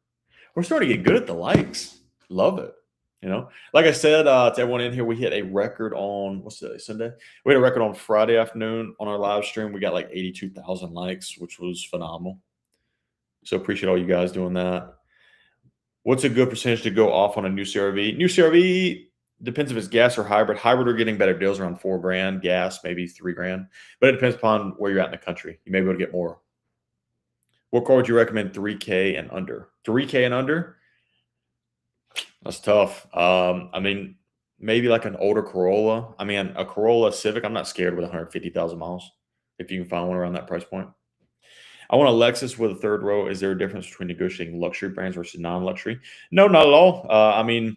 starting to get good at the likes. Love it. Like I said to everyone in here, we hit a record on what's today, Sunday. We had a record on Friday afternoon on our live stream. We got like 82,000 likes, which was phenomenal. So appreciate all you guys doing that. What's a good percentage to go off on a new CRV? New CRV depends if it's gas or hybrid. Hybrid are getting better deals around $4,000. Gas maybe $3,000, but it depends upon where you're at in the country. You may be able to get more. What car would you recommend 3K and under? 3K and under? That's tough. I mean, maybe like an older Corolla. I mean, a Corolla Civic. I'm not scared with 150,000 miles if you can find one around that price point. I want a Lexus with a third row. Is there a difference between negotiating luxury brands versus non-luxury? No, not at all. I mean,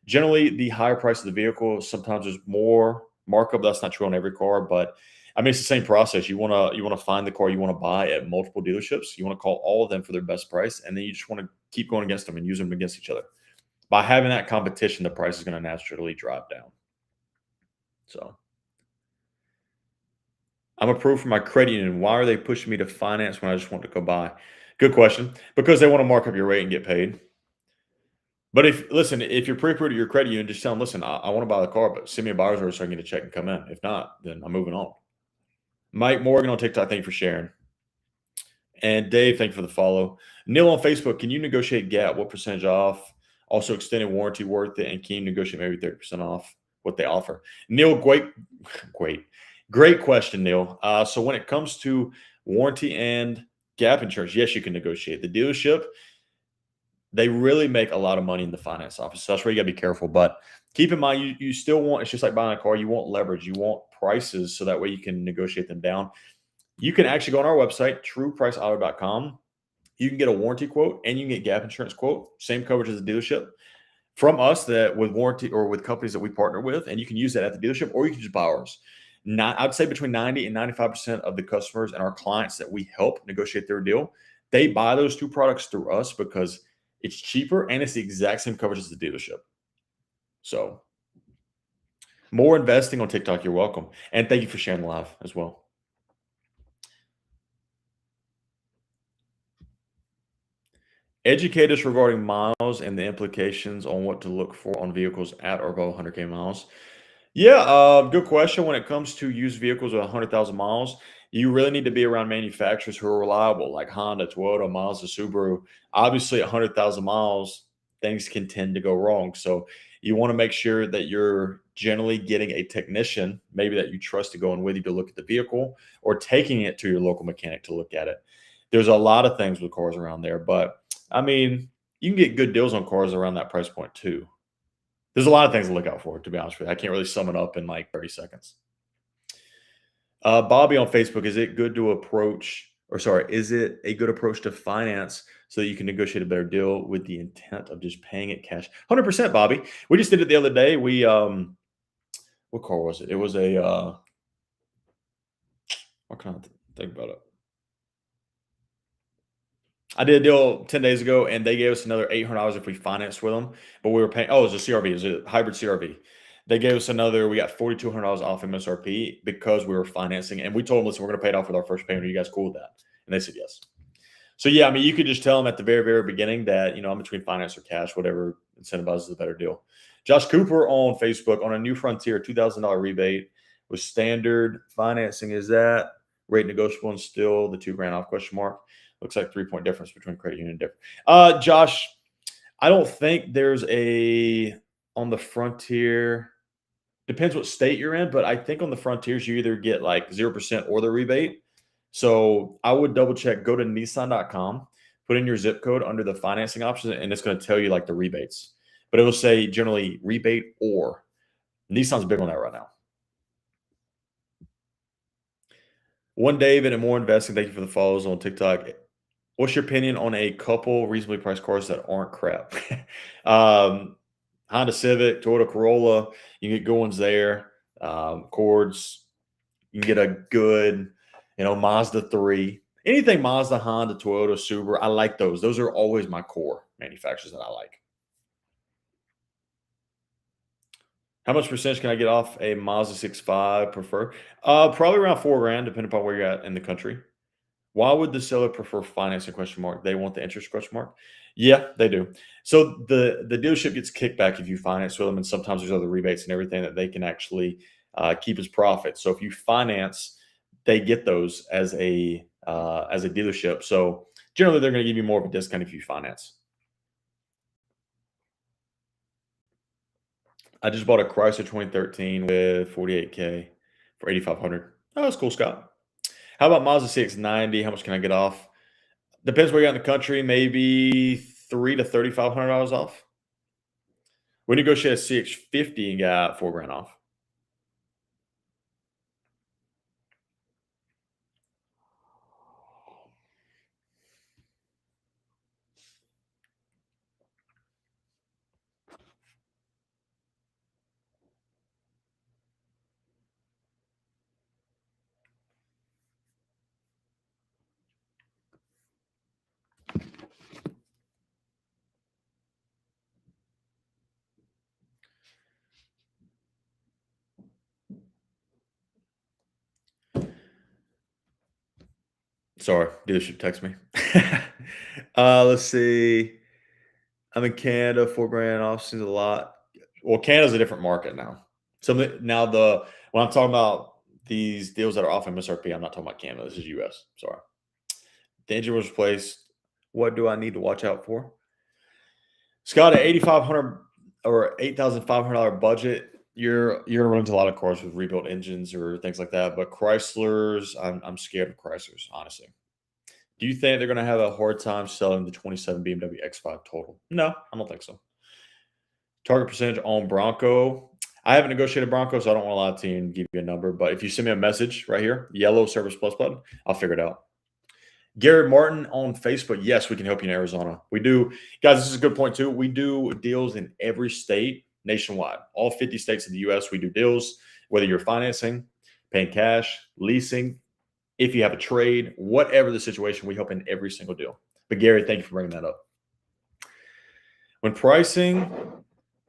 generally, the higher price of the vehicle, sometimes there's more markup. That's not true on every car, but I mean, it's the same process. You wanna find the car you want to buy at multiple dealerships. You want to call all of them for their best price, and then you just want to keep going against them and use them against each other. By having that competition, the price is going to naturally drop down. So I'm approved for my credit union. Why are they pushing me to finance when I just want to go buy? Good question. Because they want to mark up your rate and get paid. But if you're pre-approved at your credit union, just tell them, listen, I want to buy the car, but send me a buyer's order so I can get a check and come in. If not, then I'm moving on. Mike Morgan on TikTok, thank you for sharing. And Dave, thank you for the follow. Neil on Facebook, can you negotiate gap? What percentage off? Also, extended warranty worth it? And can you negotiate maybe 30% off what they offer? Neil, great question, Neil. So when it comes to warranty and gap insurance, yes, you can negotiate. The dealership, they really make a lot of money in the finance office. So that's where you got to be careful. But keep in mind, you still want, it's just like buying a car, you want leverage, you want prices so that way you can negotiate them down. You can actually go on our website, truepriceauto.com. You can get a warranty quote and you can get gap insurance quote, same coverage as the dealership from us that with warranty or with companies that we partner with, and you can use that at the dealership or you can just buy ours. I'd say between 90 and 95% of the customers and our clients that we help negotiate their deal, they buy those two products through us because it's cheaper and it's the exact same coverage as the dealership. So more investing on TikTok, you're welcome. And thank you for sharing the live as well. Educate us regarding miles and the implications on what to look for on vehicles at or above 100K miles. Yeah, good question. When it comes to used vehicles with 100,000 miles, you really need to be around manufacturers who are reliable, like Honda, Toyota, Mazda, Subaru. Obviously, 100,000 miles, things can tend to go wrong. So you want to make sure that you're generally getting a technician, maybe that you trust to go in with you to look at the vehicle or taking it to your local mechanic to look at it. There's a lot of things with cars around there, but I mean, you can get good deals on cars around that price point too. There's a lot of things to look out for, to be honest with you. I can't really sum it up in like 30 seconds. Bobby on Facebook, is it a good approach to finance so that you can negotiate a better deal with the intent of just paying it cash? 100%, Bobby. We just did it the other day. What car was it? It was what can I think about it? I did a deal 10 days ago, and they gave us another $800 if we financed with them. But we were paying. Oh, it was a CRV. It was a hybrid CRV. They gave us another. We got $4,200 off MSRP because we were financing, and we told them, "Listen, we're going to pay it off with our first payment. Are you guys cool with that?" And they said yes. So yeah, I mean, you could just tell them at the very, very beginning that I'm between finance or cash, whatever incentivizes a better deal. Josh Cooper on Facebook, on a new Frontier, $2,000 rebate with standard financing. Is that rate negotiable and still the $2,000 off question mark? Looks like 3-point difference between credit union and different. Josh, I don't think there's on the Frontier. Depends what state you're in, but I think on the Frontiers you either get like 0% or the rebate. So I would double check. Go to Nissan.com, put in your zip code under the financing options, and it's going to tell you like the rebates. But it will say generally rebate or. Nissan's big on that right now. One David and more investing. Thank you for the follows on TikTok. What's your opinion on a couple reasonably priced cars that aren't crap? Honda Civic, Toyota Corolla, you can get good ones there. Accords, you can get a good, Mazda 3. anything Mazda, Honda, Toyota, Subaru, I like those. Those are always my core manufacturers that I like. How much percentage can I get off a Mazda 6.5 prefer? Probably around 4 grand, depending upon where you're at in the country. Why would the seller prefer financing? Question mark. They want the interest? Question mark. Yeah, they do. So the dealership gets kickback if you finance with them, and sometimes there's other rebates and everything that they can actually keep as profit. So if you finance, they get those as a dealership. So generally, they're going to give you more of a discount if you finance. I just bought a Chrysler 2013 with 48K for 8,500. Oh, that's cool, Scott. How about Mazda CX-90? How much can I get off? Depends where you're at in the country. Maybe $3 to $3,500 off. We negotiate a CX-50 and got 4 grand off. Sorry, dealership text me. Let's see. I'm in Canada. 4 grand off seems a lot. Well, Canada's a different market now. So now when I'm talking about these deals that are off MSRP, I'm not talking about Canada. This is US. Sorry. The engine was replaced. What do I need to watch out for? Scott, at 8,500 or $8,500 budget, you're gonna run into a lot of cars with rebuilt engines or things like that. But Chryslers, I'm scared of Chryslers, honestly. Do you think they're gonna have a hard time selling the 27 BMW X5 total? No, I don't think so. Target percentage on Bronco. I haven't negotiated Bronco, so I don't want to lie to you and give you a number. But if you send me a message right here, yellow Service Plus button, I'll figure it out. Gary Martin on Facebook. Yes, we can help you in Arizona. We do. Guys, this is a good point too. We do deals in every state nationwide. All 50 states of the US, we do deals, whether you're financing, paying cash, leasing, if you have a trade, whatever the situation, we help in every single deal. But Gary, thank you for bringing that up. When pricing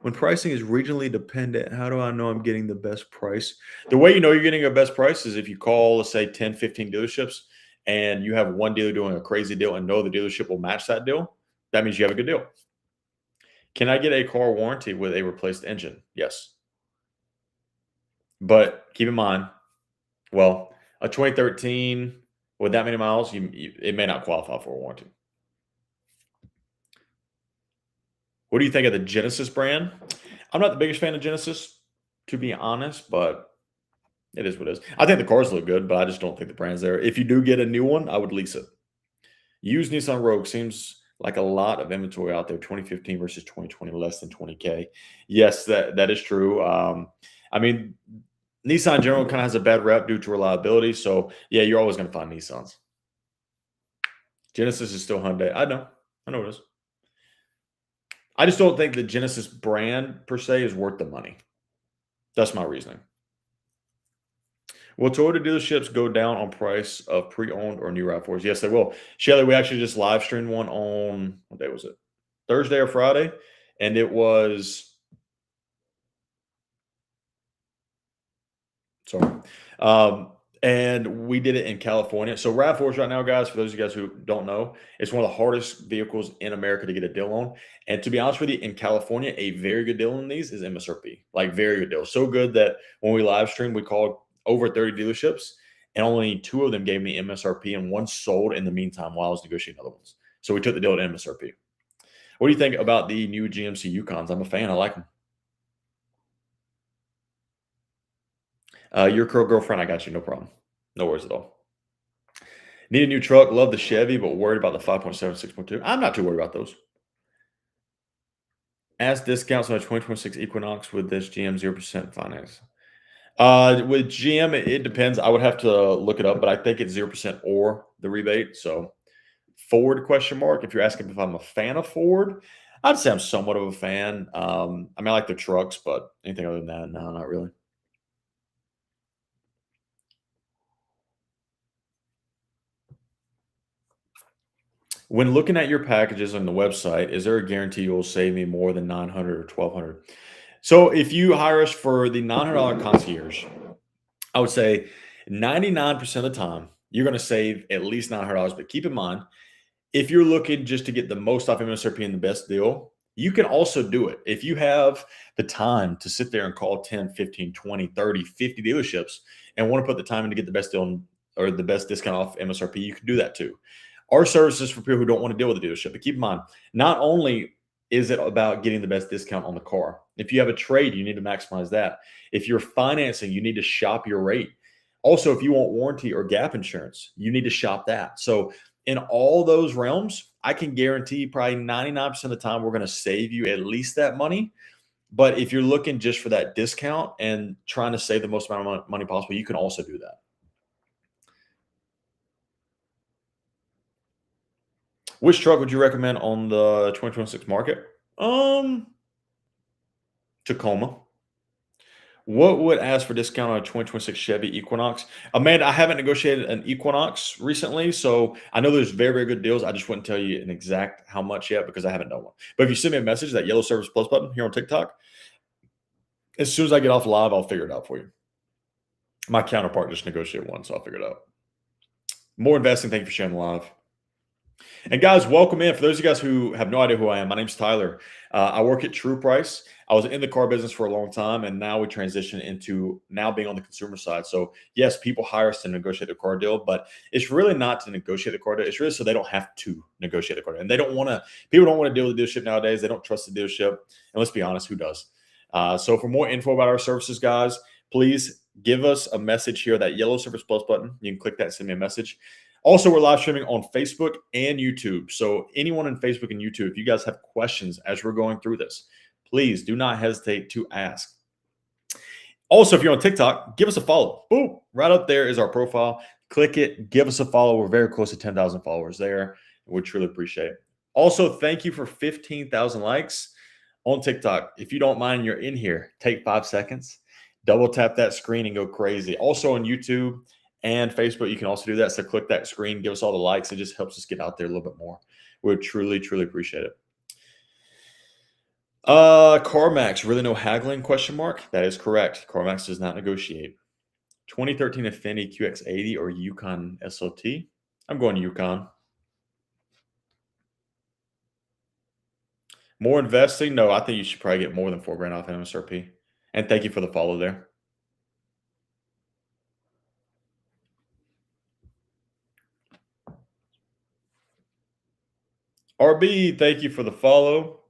when pricing is regionally dependent, how do I know I'm getting the best price? The way you know you're getting a best price is if you call, let's say 10, 15 dealerships and you have one dealer doing a crazy deal and know the dealership will match that deal. That means you have a good deal. Can I get a car warranty with a replaced engine? Yes. But keep in mind, well, a 2013 with that many miles, it may not qualify for a warranty. What do you think of the Genesis brand? I'm not the biggest fan of Genesis, to be honest, but it is what it is. I think the cars look good, but I just don't think the brand's there. If you do get a new one, I would lease it. Used Nissan Rogue seems like a lot of inventory out there. 2015 versus 2020, less than 20K. Yes, that is true. I mean, Nissan in general kind of has a bad rep due to reliability. So yeah, you're always going to find Nissans. Genesis is still Hyundai. I know it is. I just don't think the Genesis brand per se is worth the money. That's my reasoning. Will Toyota dealerships go down on price of pre-owned or new RAV4s? Yes, they will. Shelly, we actually just live streamed one on, what day was it? Thursday or Friday? And it was, sorry. And we did it in California. So RAV4s right now, guys, for those of you guys who don't know, it's one of the hardest vehicles in America to get a deal on. And to be honest with you, in California, a very good deal on these is MSRP. Like very good deal. So good that when we live streamed, we called over 30 dealerships and only 2 of them gave me MSRP and 1 sold in the meantime while I was negotiating other ones. So we took the deal at MSRP. What do you think about the new GMC Yukons? I'm a fan. I like them. Your girlfriend, I got you. No problem. No worries at all. Need a new truck. Love the Chevy, but worried about the 5.7, 6.2. I'm not too worried about those. As discounts on a 2026 Equinox with this GM 0% finance. With GM, it depends. I would have to look it up, but I think it's 0% or the rebate. So Ford question mark. If you're asking if I'm a fan of Ford, I'd say I'm somewhat of a fan. I mean, I like their trucks, but anything other than that, no, not really. When looking at your packages on the website, is there a guarantee you'll save me more than 900 or 1200? So if you hire us for the $900 concierge, I would say 99% of the time, you're going to save at least $900. But keep in mind, if you're looking just to get the most off MSRP and the best deal, you can also do it. If you have the time to sit there and call 10, 15, 20, 30, 50 dealerships and want to put the time in to get the best deal or the best discount off MSRP, you can do that too. Our service is for people who don't want to deal with the dealership. But keep in mind, not only is it about getting the best discount on the car, if you have a trade, you need to maximize that. If you're financing, you need to shop your rate. Also, if you want warranty or gap insurance, you need to shop that. So in all those realms, I can guarantee probably 99% of the time we're going to save you at least that money. But if you're looking just for that discount and trying to save the most amount of money possible, you can also do that. Which truck would you recommend on the 2026 market? Tacoma. What would ask for discount on a 2026 Chevy Equinox? Amanda, I haven't negotiated an Equinox recently, so I know there's very, very good deals. I just wouldn't tell you an exact how much yet because I haven't done one. But if you send me a message, that yellow service plus button here on TikTok, as soon as I get off live, I'll figure it out for you. My counterpart just negotiated one, so I'll figure it out. More investing. Thank you for sharing the live. And guys, welcome in. For those of you guys who have no idea who I am, my name's Tyler. I work at True Price. I was in the car business for a long time, and now we transition into now being on the consumer side. So yes, people hire us to negotiate the car deal, but it's really not to negotiate the car deal. It's really so they don't have to negotiate the car deal. And they don't want to, people don't want to deal with the dealership nowadays. They don't trust the dealership. And let's be honest, who does? So for more info about our services, guys, please give us a message here, that yellow Service Plus button. You can click that, send me a message. Also, we're live streaming on Facebook and YouTube. So anyone in Facebook and YouTube, if you guys have questions as we're going through this, please do not hesitate to ask. Also, if you're on TikTok, give us a follow. Boom, right up there is our profile. Click it, give us a follow. We're very close to 10,000 followers there. We truly appreciate it. Also, thank you for 15,000 likes on TikTok. If you don't mind, you're in here, take 5 seconds, double tap that screen and go crazy. Also on YouTube and Facebook, you can also do that. So click that screen, give us all the likes. It just helps us get out there a little bit more. We would truly, truly appreciate it. CarMax, really no haggling, question mark? That is correct. CarMax does not negotiate. 2013 Infiniti QX80 or Yukon SLT? I'm going Yukon. More investing? No, I think you should probably get more than $4,000 off MSRP. And thank you for the follow there. RB, thank you for the follow.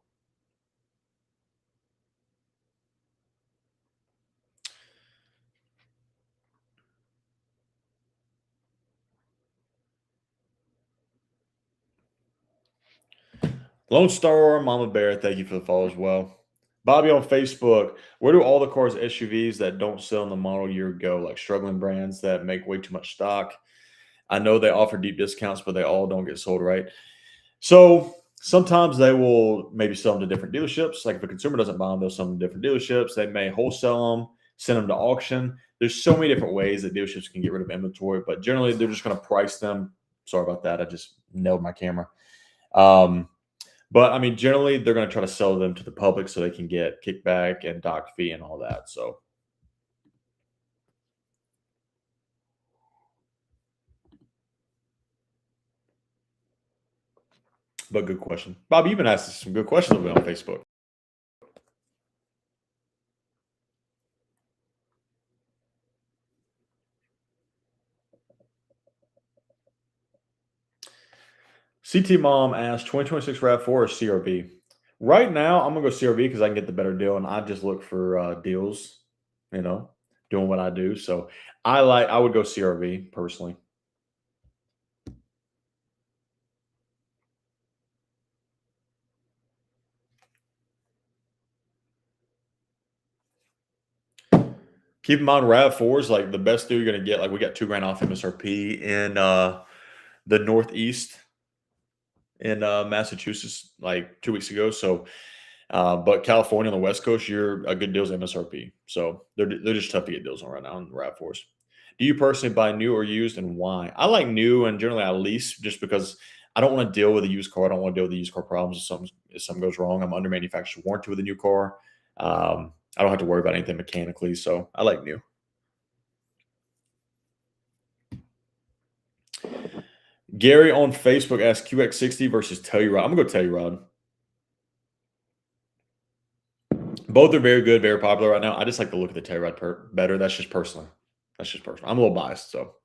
Lone Star, Mama Bear, thank you for the follow as well. Bobby on Facebook, where do all the cars SUVs that don't sell in the model year go? Like struggling brands that make way too much stock. I know they offer deep discounts, but they all don't get sold right. So sometimes they will maybe sell them to different dealerships. Like if a consumer doesn't buy them, they'll sell them to different dealerships. They may wholesale them, send them to auction. There's so many different ways that dealerships can get rid of inventory, but generally they're just going to price them. Sorry about that. I just nailed my camera. But I mean, generally they're going to try to sell them to the public so they can get kickback and doc fee and all that. So but good question. Bob, you've been asking some good questions over on Facebook. CT Mom asked 2026 RAV4 or CRV? Right now, I'm going to go CRV because I can get the better deal. And I just look for deals, doing what I do. So I would go CRV personally. Keep in mind, RAV4 is like the best deal you're going to get. Like we got $2,000 off MSRP in the Northeast in Massachusetts like 2 weeks ago. So, but California on the West Coast, you're a good deals MSRP. So they're just tough to get deals on right now on RAV4s. Do you personally buy new or used and why? I like new and generally I lease just because I don't want to deal with a used car. I don't want to deal with the used car problems if something goes wrong. I'm under manufacturer warranty with a new car. I don't have to worry about anything mechanically, so I like new. Gary on Facebook asks QX60 versus Telluride. I'm gonna go Telluride. Both are very good, very popular right now. I just like the look of the Telluride better. That's just personal. I'm a little biased. So,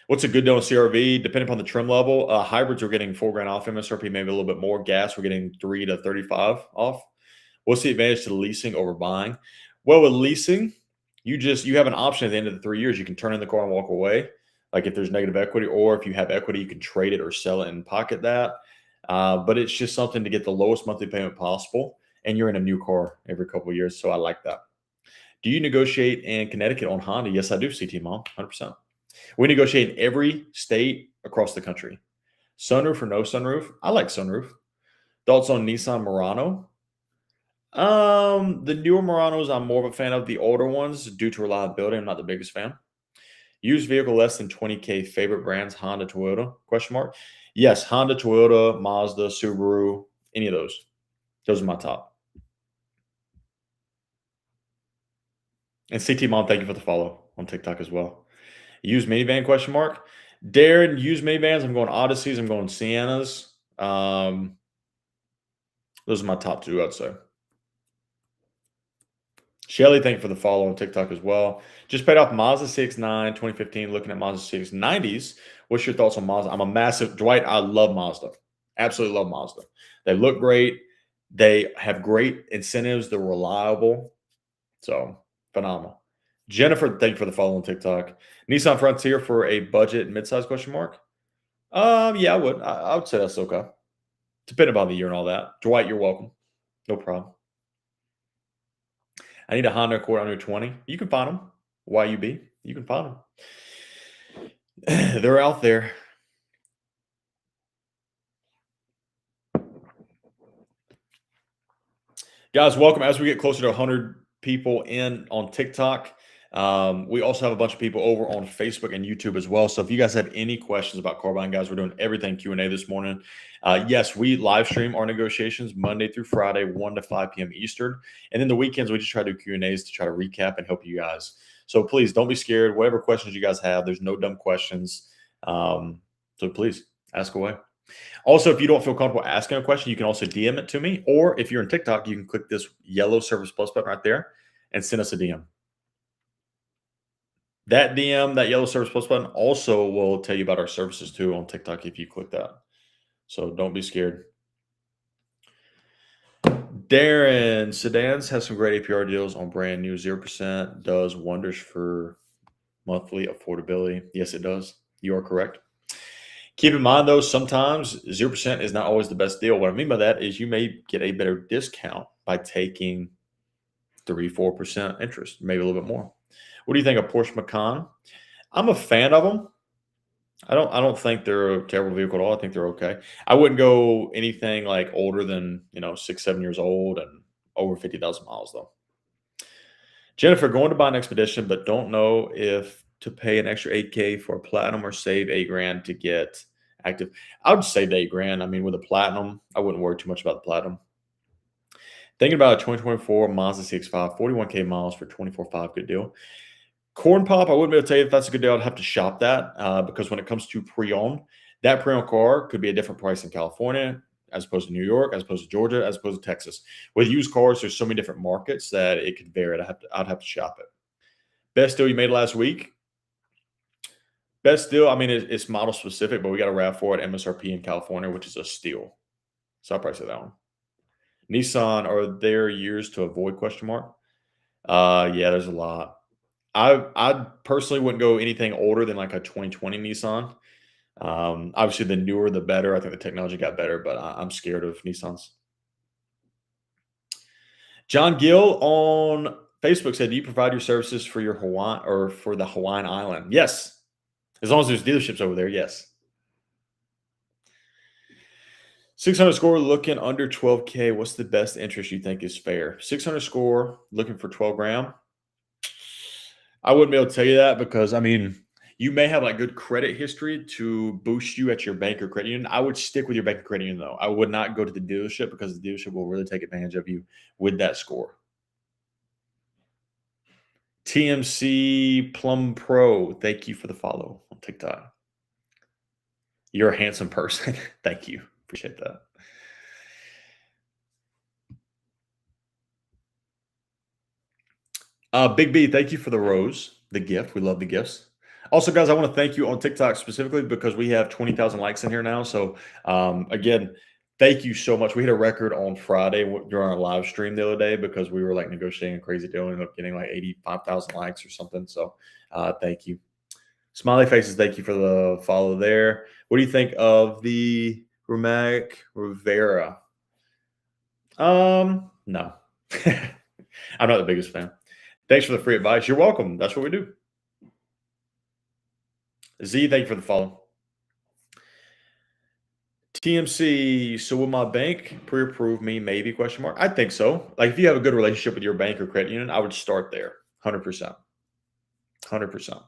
what's a good deal on CRV? Depending upon the trim level, hybrids are getting $4,000 off MSRP, maybe a little bit more. Gas, we're getting 3 to 35 off. What's the advantage to leasing over buying? Well, with leasing, you have an option at the end of the 3 years. You can turn in the car and walk away, like if there's negative equity, or if you have equity, you can trade it or sell it and pocket that. But it's just something to get the lowest monthly payment possible, and you're in a new car every couple of years, so I like that. Do you negotiate in Connecticut on Honda? Yes, I do, CT Mom, 100%. We negotiate in every state across the country. Sunroof or no sunroof? I like sunroof. Thoughts on Nissan Murano? The newer Muranos, I'm more of a fan of. The older ones, due to reliability, I'm not the biggest fan. Used vehicle less than 20K, favorite brands, Honda, Toyota, question mark. Yes, Honda, Toyota, Mazda, Subaru, any of those. Those are my top. And CT Mom, thank you for the follow on TikTok as well. Used minivan, question mark. Darren, used minivans, I'm going Odysseys, I'm going Siennas. Those are my top 2, I'd say. Shelly, thank you for the follow on TikTok as well. Just paid off Mazda 6.9 2015, looking at Mazda 690s. What's your thoughts on Mazda? I'm a massive Dwight. I love Mazda. Absolutely love Mazda. They look great. They have great incentives. They're reliable. So phenomenal. Jennifer, thank you for the follow on TikTok. Nissan Frontier for a budget midsize, question mark? Yeah, I would. I would say that's okay. Depending on the year and all that. Dwight, you're welcome. No problem. I need a Honda Accord under 20. You can find them. YUB. You can find them. They're out there. Guys, welcome. As we get closer to 100 people in on TikTok, we also have a bunch of people over on Facebook and YouTube as well. So if you guys have any questions about car buying, guys, we're doing everything Q&A this morning. Yes, we live stream our negotiations Monday through Friday, 1 to 5 p.m. Eastern. And then the weekends, we just try to do Q&As to try to recap and help you guys. So please don't be scared. Whatever questions you guys have, there's no dumb questions. So please ask away. Also, if you don't feel comfortable asking a question, you can also DM it to me. Or if you're in TikTok, you can click this yellow Service Plus button right there and send us a DM. That DM, that yellow Service Plus button, also will tell you about our services too on TikTok if you click that. So don't be scared. Darren, sedans have some great APR deals on brand new 0%. Does wonders for monthly affordability. Yes, it does. You are correct. Keep in mind, though, sometimes 0% is not always the best deal. What I mean by that is you may get a better discount by taking 3-4% interest, maybe a little bit more. What do you think of Porsche Macan? I'm a fan of them. I don't think they're a terrible vehicle at all. I think they're okay. I wouldn't go anything like older than 6-7 years old and over 50,000 miles though. Jennifer, going to buy an Expedition, but don't know if to pay an extra $8K for a Platinum or save $8,000 to get active. I would save $8,000. I mean, with a Platinum, I wouldn't worry too much about the Platinum. Thinking about a 2024 Mazda CX-5, 41K miles for 24.5, good deal. Corn Pop, I wouldn't be able to tell you if that's a good deal. I'd have to shop that because when it comes to pre-owned, that pre-owned car could be a different price in California as opposed to New York, as opposed to Georgia, as opposed to Texas. With used cars, there's so many different markets that it could vary. I'd have to shop it. Best deal you made last week? Best deal, I mean, it's model specific, but we got a RAV4 at MSRP in California, which is a steal. So I'll probably say that one. Nissan, are there years to avoid, question mark? Yeah, there's a lot. I personally wouldn't go anything older than like a 2020 Nissan. Obviously, the newer, the better. I think the technology got better, but I'm scared of Nissans. John Gill on Facebook said, "Do you provide your services for your Hawaiian or for the Hawaiian island?" Yes, as long as there's dealerships over there. Yes. 600 score looking under 12K. What's the best interest you think is fair? 600 score looking for 12 grand. I wouldn't be able to tell you that because, I mean, You may have like good credit history to boost you at your bank or credit union. I would stick with your bank or credit union though. I would not go to the dealership because the dealership will really take advantage of you with that score. TMC Plum Pro, thank you for the follow on TikTok. You're a handsome person. Thank you. Appreciate that. Big B, thank you for the rose, the gift. We love the gifts. Also, guys, I want to thank you on TikTok specifically because we have 20,000 likes in here now. So, again, thank you so much. We hit a record on Friday during our live stream the other day because we were like negotiating a crazy deal and ended up getting like 85,000 likes or something. So, thank you. Smiley faces, thank you for the follow there. What do you think of the Rumac Rivera? No. I'm not the biggest fan. Thanks for the free advice. You're welcome. That's what we do. Z, thank you for the follow. TMC, so will my bank pre-approve me? Maybe, question mark. I think so. Like if you have a good relationship with your bank or credit union, I would start there. 100%. 100%.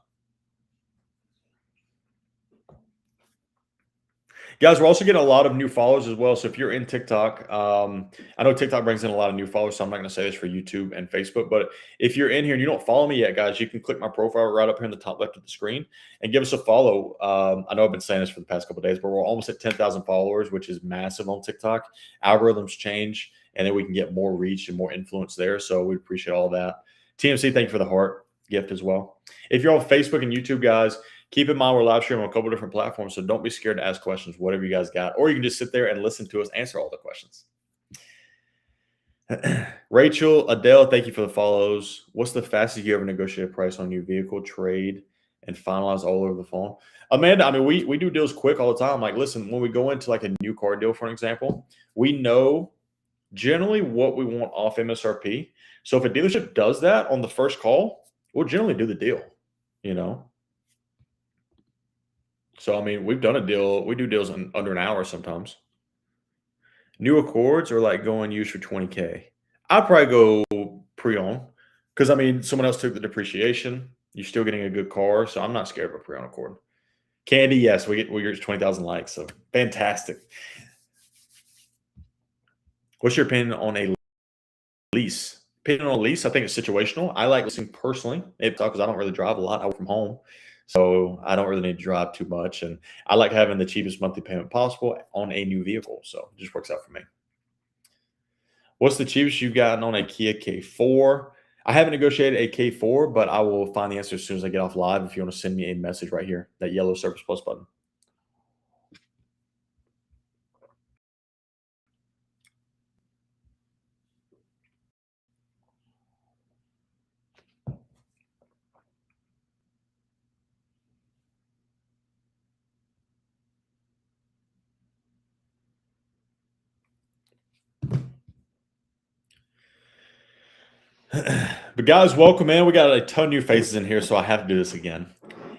Guys, we're also getting a lot of new followers as well. So if you're in TikTok, I know TikTok brings in a lot of new followers, so I'm not going to say this for YouTube and Facebook. But if you're in here and you don't follow me yet, guys, you can click my profile right up here in the top left of the screen and give us a follow. I know I've been saying this for the past couple of days, but we're almost at 10,000 followers, which is massive on TikTok. Algorithms change, and then we can get more reach and more influence there. So we appreciate all that. TMC, thank you for the heart gift as well. If you're on Facebook and YouTube, guys, keep in mind we're live streaming on a couple of different platforms, so don't be scared to ask questions, whatever you guys got. Or you can just sit there and listen to us answer all the questions. Rachel, Adele, thank you for the follows. What's the fastest you ever negotiate a price on your vehicle, trade, and finalize all over the phone? Amanda, I mean, we do deals quick all the time. Like, listen, when we go into like a new car deal, for an example, we know generally what we want off MSRP. So if a dealership does that on the first call, we'll generally do the deal, you know? So, I mean, we've done a deal. We do deals in under an hour sometimes. New Accords or like going used for 20K? I'd probably go pre-owned because, I mean, someone else took the depreciation. You're still getting a good car. So I'm not scared of a pre-owned Accord. Candy, yes, we get 20,000 likes. So fantastic. What's your opinion on a lease? Opinion on a lease, I think it's situational. I like leasing personally because I don't really drive a lot. I work from home. So I don't really need to drive too much. And I like having the cheapest monthly payment possible on a new vehicle. So it just works out for me. What's the cheapest you've gotten on a Kia K4? I haven't negotiated a K4, but I will find the answer as soon as I get off live if you want to send me a message right here, that yellow Service Plus button. But guys, welcome in. We got a ton of new faces in here, so I have to do this again.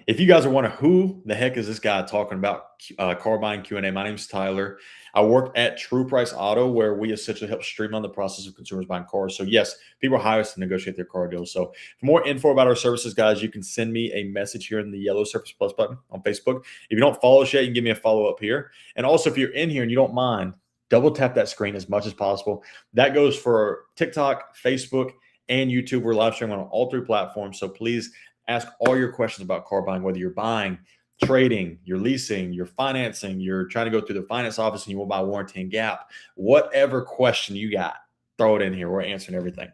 If you guys are wondering who the heck is this guy talking about car buying Q&A, my name's Tyler. I work at True Price Auto, where we essentially help streamline the process of consumers buying cars. So yes, people hire us to negotiate their car deals. So for more info about our services, guys, you can send me a message here in the yellow Service Plus button on Facebook. If you don't follow us yet, you can give me a follow up here. And also, if you're in here and you don't mind, double tap that screen as much as possible. That goes for TikTok, Facebook, and YouTube. We're live streaming on all three platforms. So please ask all your questions about car buying, whether you're buying, trading, you're leasing, you're financing, you're trying to go through the finance office and you want to buy warranty and gap. Whatever question you got, throw it in here. We're answering everything.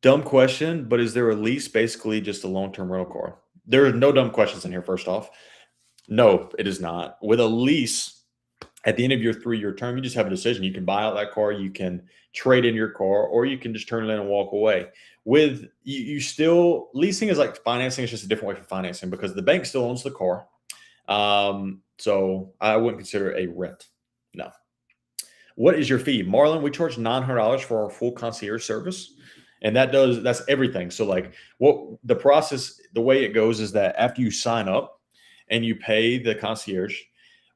Dumb question, but is there a lease basically just a long-term rental car? There are no dumb questions in here, first off. No, it is not. With a lease, at the end of your 3-year term, you just have a decision. You can buy out that car, you can trade in your car, or you can just turn it in and walk away. With you still, leasing is like financing. It's just a different way for financing because the bank still owns the car. So I wouldn't consider it a rent. No. What is your fee? Marlon, we charge $900 for our full concierge service. And that's everything. So like what the process, the way it goes is that after you sign up and you pay the concierge,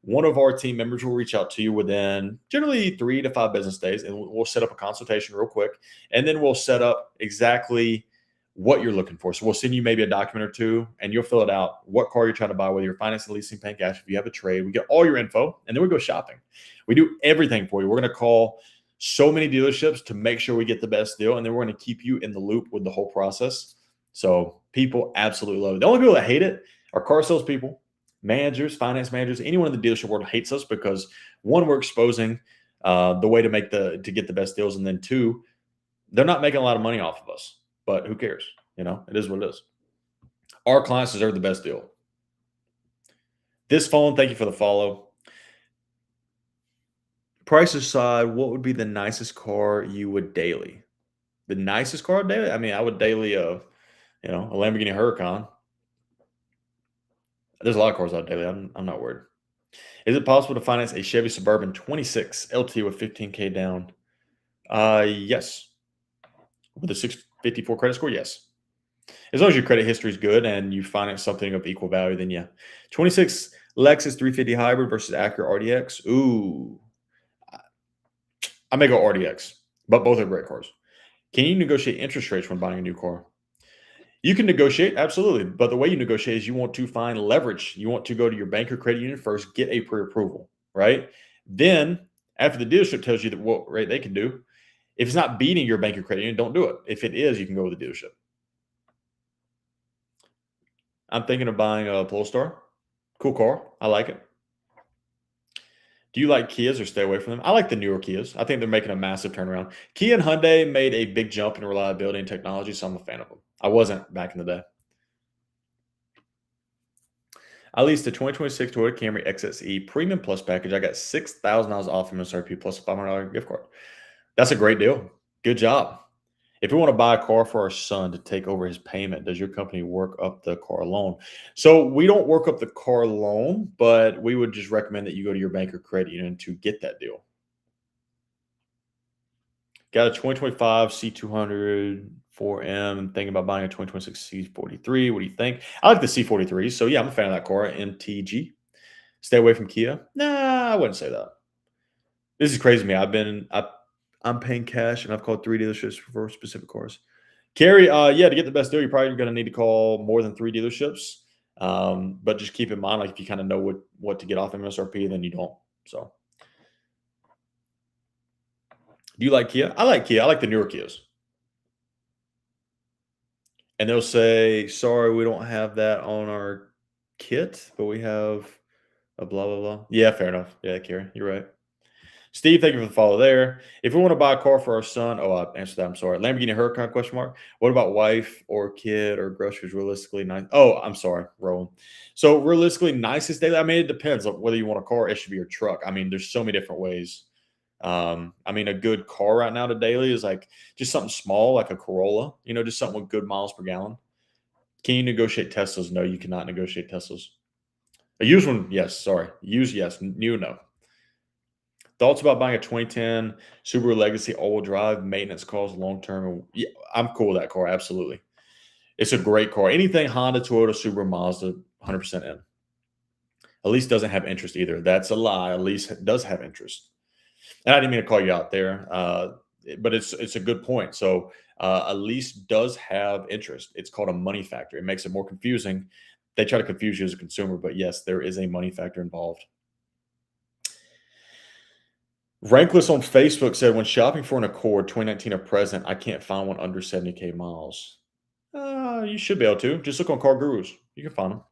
one of our team members will reach out to you within generally 3 to 5 business days, and we'll set up a consultation real quick. And then we'll set up exactly what you're looking for. So we'll send you maybe a document or two, and you'll fill it out, what car you're trying to buy, whether you're financing, leasing, paying cash, if you have a trade. We get all your info, and then we go shopping. We do everything for you. We're going to call so many dealerships to make sure we get the best deal, and then we're going to keep you in the loop with the whole process. So people absolutely love it. The only people that hate it are car salespeople, managers, finance managers. Anyone in the dealership world hates us because, one, we're exposing the way to get the best deals, and then two, they're not making a lot of money off of us. But who cares? You know, it is what it is. Our clients deserve the best deal. This phone, thank you for the follow. Price aside, what would be the nicest car you would daily? The nicest car daily? I mean, I would daily a Lamborghini Huracan. There's a lot of cars out daily. I'm not worried. Is it possible to finance a Chevy Suburban 26 LT with 15K down? Yes. With a 654 credit score, yes. As long as your credit history is good and you finance something of equal value, then yeah. 26 Lexus 350 hybrid versus Acura RDX. Ooh. I may go RDX, but both are great cars. Can you negotiate interest rates when buying a new car? You can negotiate, absolutely. But the way you negotiate is you want to find leverage. You want to go to your bank or credit union first, get a pre-approval, right? Then, after the dealership tells you what rate they can do, if it's not beating your bank or credit union, don't do it. If it is, you can go with the dealership. I'm thinking of buying a Polestar. Cool car. I like it. Do you like Kias or stay away from them? I like the newer Kias. I think they're making a massive turnaround. Kia and Hyundai made a big jump in reliability and technology, so I'm a fan of them. I wasn't back in the day. I leased a 2026 Toyota Camry XSE Premium Plus package. I got $6,000 off MSRP plus a $500 gift card. That's a great deal. Good job. If we want to buy a car for our son to take over his payment, does your company work up the car loan? So we don't work up the car loan, but we would just recommend that you go to your bank or credit union to get that deal. Got a 2025 C200 4M and thinking about buying a 2026 C43. What do you think? I like the C43. So yeah, I'm a fan of that car. MTG. Stay away from Kia. Nah, I wouldn't say that. This is crazy to me. I'm paying cash and I've called 3 dealerships for specific cars. Carrie, yeah, to get the best deal, you're probably going to need to call more than 3 dealerships. But just keep in mind, like if you kind of know what to get off MSRP, then you don't. So, do you like Kia? I like Kia. I like the newer Kias. And they'll say, sorry, we don't have that on our kit, but we have a blah, blah, blah. Yeah, fair enough. Yeah, Carrie, you're right. Steve, thank you for the follow there. If we want to buy a car for our son, I answered that. I'm sorry. Lamborghini Huracan question mark. What about wife or kid or groceries? Realistically, nice. Oh, I'm sorry, Roland. So realistically, nicest daily. I mean, it depends on whether you want a car, SUV, or truck. I mean, there's so many different ways. I mean, a good car right now to daily is like just something small, like a Corolla. You know, just something with good miles per gallon. Can you negotiate Teslas? No, you cannot negotiate Teslas. A used one, yes. Sorry, used, yes. New, no. Thoughts about buying a 2010 Subaru Legacy all-wheel drive, maintenance costs, long-term? Yeah, I'm cool with that car, absolutely. It's a great car. Anything Honda, Toyota, Subaru, Mazda, 100% in. Elise doesn't have interest either. That's a lie. Elise does have interest. And I didn't mean to call you out there, but it's a good point. So Elise does have interest. It's called a money factor. It makes it more confusing. They try to confuse you as a consumer, but yes, there is a money factor involved. Rankless on Facebook said, when shopping for an Accord 2019 or present, I can't find one under 70K miles. You should be able to. Just look on Car Gurus. You can find them.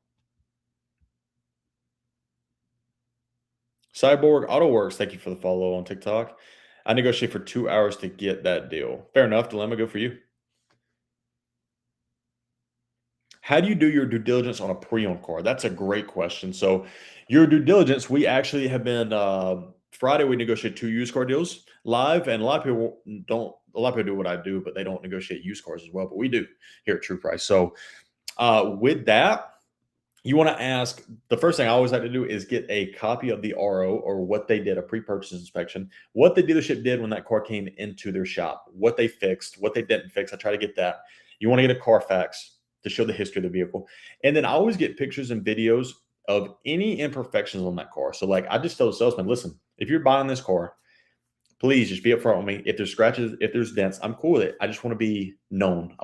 Cyborg AutoWorks, thank you for the follow on TikTok. I negotiate for 2 hours to get that deal. Fair enough. Dilemma, go for you. How do you do your due diligence on a pre-owned car? That's a great question. So your due diligence, we actually have been Friday, we negotiated 2 used car deals live, and a lot of people do what I do, but they don't negotiate used cars as well, but we do here at True Price. So with that, you want to ask, the first thing I always like to do is get a copy of the RO, or what they did, a pre-purchase inspection, what the dealership did when that car came into their shop, what they fixed, what they didn't fix. I try to get that. You want to get a Carfax to show the history of the vehicle. And then I always get pictures and videos of any imperfections on that car. So like I just tell the salesman, listen, if you're buying this car, please just be upfront with me. If there's scratches, if there's dents, I'm cool with it. I just want to be known.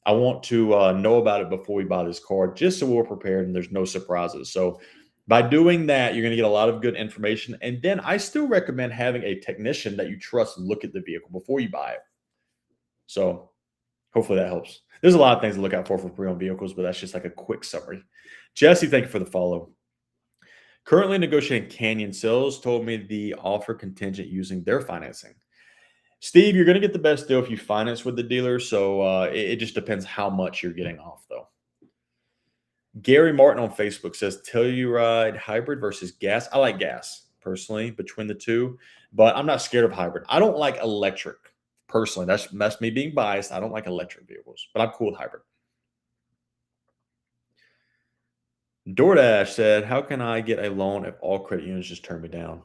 I I want to know about it before we buy this car, just so we're prepared and there's no surprises. So by doing that, you're going to get a lot of good information. And then I still recommend having a technician that you trust look at the vehicle before you buy it. So hopefully that helps. There's a lot of things to look out for pre-owned vehicles, but that's just like a quick summary. Jesse, thank you for the follow. Currently negotiating Canyon sales, told me the offer contingent using their financing. Steve, you're going to get the best deal if you finance with the dealer. So it just depends how much you're getting off, though. Gary Martin on Facebook says Telluride hybrid versus gas. I like gas personally between the two, but I'm not scared of hybrid. I don't like electric personally. That's me being biased. I don't like electric vehicles, but I'm cool with hybrid. DoorDash said, "How can I get a loan if all credit unions just turn me down?"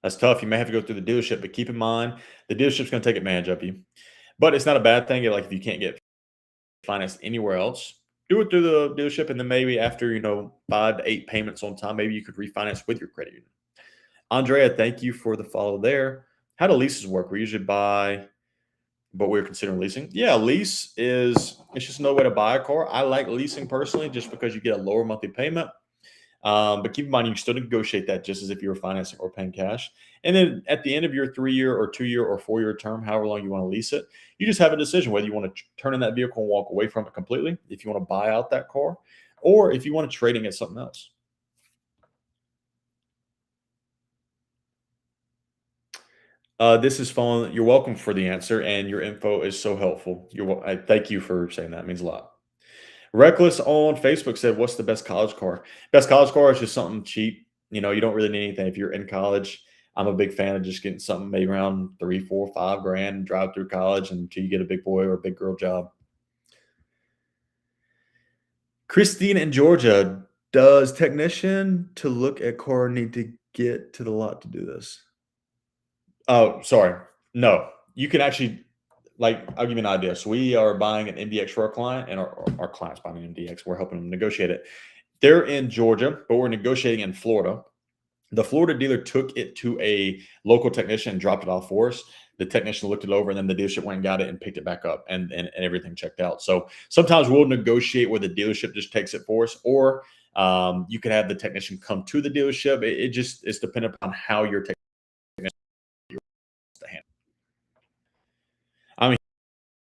That's tough. You may have to go through the dealership, but keep in mind the dealership's going to take advantage of you. But it's not a bad thing. Like if you can't get financed anywhere else, do it through the dealership, and then maybe after 5 to 8 payments on time, maybe you could refinance with your credit union. Andrea, thank you for the follow there. How do leases work? We usually buy, but we're considering leasing. Yeah, lease it's just no way to buy a car. I like leasing personally, just because you get a lower monthly payment. But keep in mind, you can still negotiate that just as if you were financing or paying cash. And then at the end of your 3-year or 2-year or 4-year term, however long you want to lease it, you just have a decision whether you want to turn in that vehicle and walk away from it completely, if you want to buy out that car, or if you want to trade it at something else. This is fun. You're welcome for the answer, and your info is so helpful. I thank you for saying that. It means a lot. Reckless on Facebook said, "What's the best college car?" Best college car is just something cheap. You don't really need anything. If you're in college, I'm a big fan of just getting something maybe around 3, 4, 5 grand and drive through college until you get a big boy or a big girl job. Christine in Georgia, does technician to look at car need to get to the lot to do this? Oh, sorry. No, you can actually, like, I'll give you an idea. So we are buying an MDX for our client, and our client's buying an MDX. We're helping them negotiate it. They're in Georgia, but we're negotiating in Florida. The Florida dealer took it to a local technician and dropped it off for us. The technician looked it over, and then the dealership went and got it and picked it back up, and everything checked out. So sometimes we'll negotiate where the dealership just takes it for us, or you could have the technician come to the dealership. It's dependent upon how your technician wants to handle. I mean,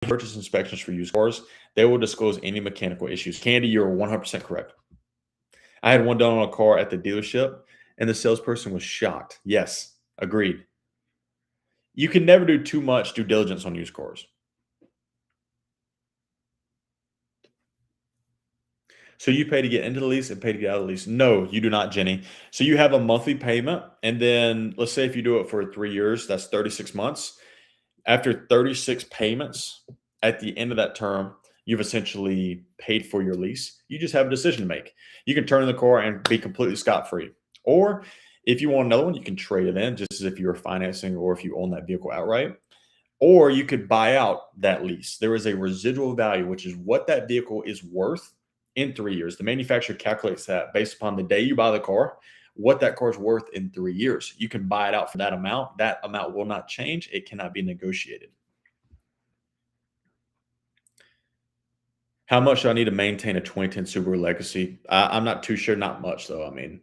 purchase inspections for used cars, they will disclose any mechanical issues. Candy, you're 100% correct. I had one done on a car at the dealership, and the salesperson was shocked. Yes, agreed. You can never do too much due diligence on used cars. So you pay to get into the lease and pay to get out of the lease? No, you do not, Jenny. So you have a monthly payment, and then let's say if you do it for 3 years, that's 36 months. After 36 payments, at the end of that term, you've essentially paid for your lease. You just have a decision to make. You can turn in the car and be completely scot-free. Or if you want another one, you can trade it in just as if you were financing or if you own that vehicle outright. Or you could buy out that lease. There is a residual value, which is what that vehicle is worth in 3 years. The manufacturer calculates that based upon the day you buy the car, what that car is worth in 3 years. You can buy it out for that amount. That amount will not change. It cannot be negotiated. How much do I need to maintain a 2010 Subaru Legacy? I'm not too sure. Not much, though. I mean,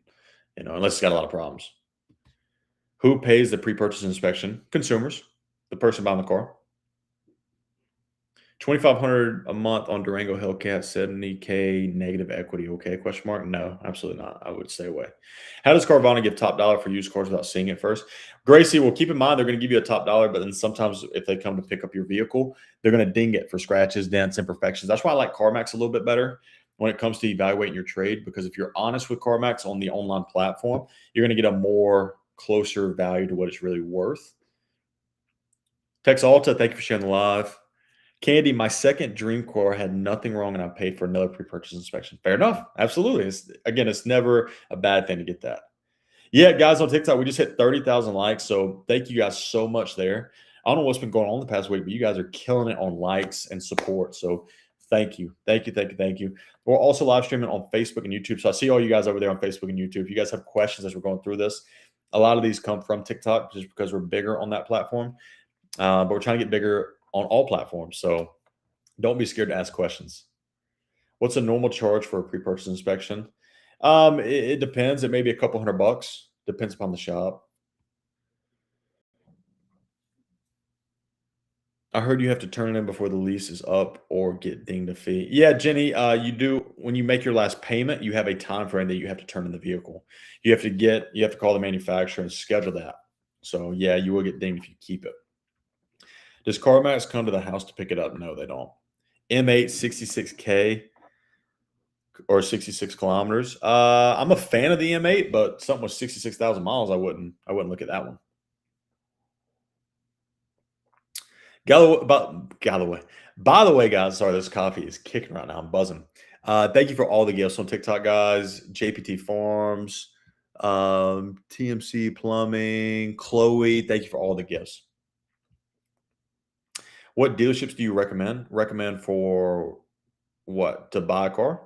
unless it's got a lot of problems. Who pays the pre-purchase inspection? Consumers, the person buying the car. 2,500 a month on Durango Hellcat, 70K negative equity. Okay? Question mark? No, absolutely not. I would stay away. How does Carvana give top dollar for used cars without seeing it first? Gracie, well, keep in mind they're going to give you a top dollar, but then sometimes if they come to pick up your vehicle, they're going to ding it for scratches, dents, imperfections. That's why I like CarMax a little bit better when it comes to evaluating your trade, because if you're honest with CarMax on the online platform, you're going to get a more closer value to what it's really worth. Tex Alta, thank you for sharing the live. Candy, my second dream car had nothing wrong, and I paid for another pre-purchase inspection. Fair enough. Absolutely. It's never a bad thing to get that. Yeah, guys, on TikTok, we just hit 30,000 likes. So thank you guys so much there. I don't know what's been going on the past week, but you guys are killing it on likes and support. So thank you. Thank you. Thank you. Thank you. We're also live streaming on Facebook and YouTube. So I see all you guys over there on Facebook and YouTube. If you guys have questions as we're going through this, a lot of these come from TikTok just because we're bigger on that platform. But we're trying to get bigger on all platforms. So Don't be scared to ask questions. What's a normal charge for a pre-purchase inspection? It depends. It may be a couple $100. Depends upon the shop. I heard you have to turn it in before the lease is up or get dinged a fee. Yeah, Jenny, you do when you make your last payment, you have a time frame that you have to turn in the vehicle. You have to call the manufacturer and schedule that. So yeah, you will get dinged if you keep it. Does CarMax come to the house to pick it up? No, they don't. M8 66K or 66 kilometers. I'm a fan of the M8, but something with 66,000 miles, I wouldn't look at that one. Galloway. By the way, guys, sorry, this coffee is kicking right now. I'm buzzing. Thank you for all the gifts on TikTok, guys. JPT Farms, TMC Plumbing, Chloe. Thank you for all the gifts. What dealerships do you recommend? Recommend for what? To buy a car?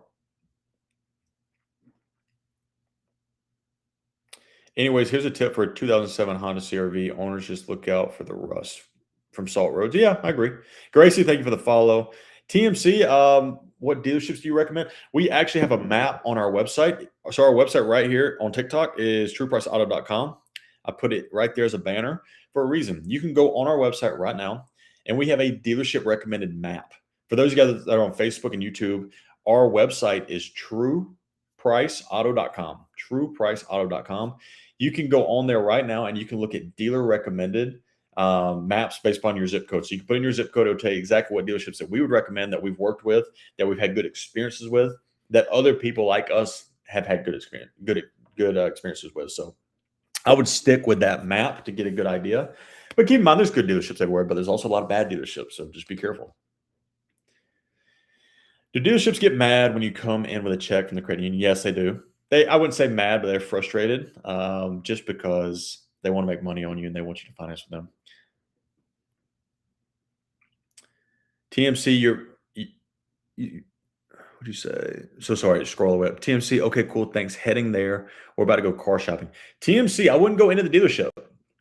Anyways, here's a tip for a 2007 Honda CRV. Owners just look out for the rust from salt roads. Yeah, I agree. Gracie, thank you for the follow. TMC, what dealerships do you recommend? We actually have a map on our website. So our website right here on TikTok is truepriceauto.com. I put it right there as a banner for a reason. You can go on our website right now, and we have a dealership recommended map. For those of you guys that are on Facebook and YouTube, our website is truepriceauto.com. Truepriceauto.com. You can go on there right now and you can look at dealer recommended maps based upon your zip code. So you can put in your zip code, it'll tell you exactly what dealerships that we would recommend, that we've worked with, that we've had good experiences with, that other people like us have had good experiences with. So I would stick with that map to get a good idea. But keep in mind, there's good dealerships everywhere, but there's also a lot of bad dealerships. So just be careful. Do dealerships get mad when you come in with a check from the credit union? Yes, they do. I wouldn't say mad, but they're frustrated just because they want to make money on you and they want you to finance with them. TMC, what do you say? So sorry, scroll away. TMC, okay, cool. Thanks. Heading there. We're about to go car shopping. TMC, I wouldn't go into the dealership.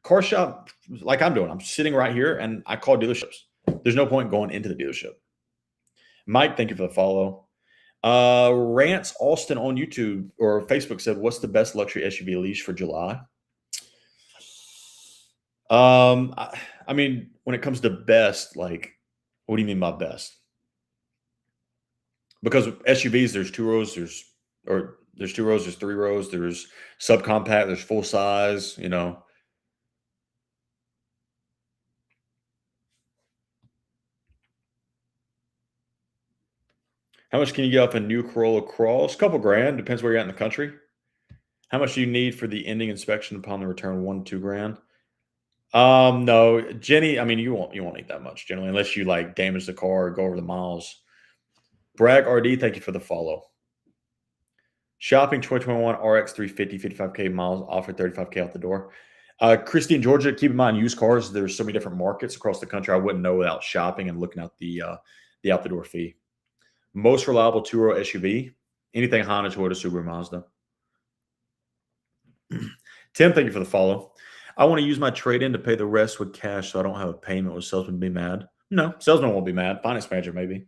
Car shop, like I'm doing. I'm sitting right here and I call dealerships. There's no point going into the dealership. Mike, thank you for the follow. Rance Austin on YouTube or Facebook said, "What's the best luxury SUV leash for July?" I mean, when it comes to best, like, what do you mean by best? Because SUVs, there's two rows, there's two rows, there's three rows, there's subcompact, there's full size. How much can you get off a new Corolla Cross? A couple grand, depends where you're at in the country. How much do you need for the ending inspection upon the return? 1 to 2 grand. No, Jenny. I mean, you won't need that much generally, unless you like damage the car or go over the miles. Bragg RD, thank you for the follow. Shopping 2021 RX 350, 55K miles, offer 35K out the door. Christy in Georgia, keep in mind, used cars, there's so many different markets across the country. I wouldn't know without shopping and looking at the out the door fee. Most reliable two-row SUV, anything Honda, Toyota, Subaru, Mazda. Tim, thank you for the follow. I want to use my trade-in to pay the rest with cash so I don't have a payment. Will salesman be mad? No, salesman won't be mad. Finance manager maybe.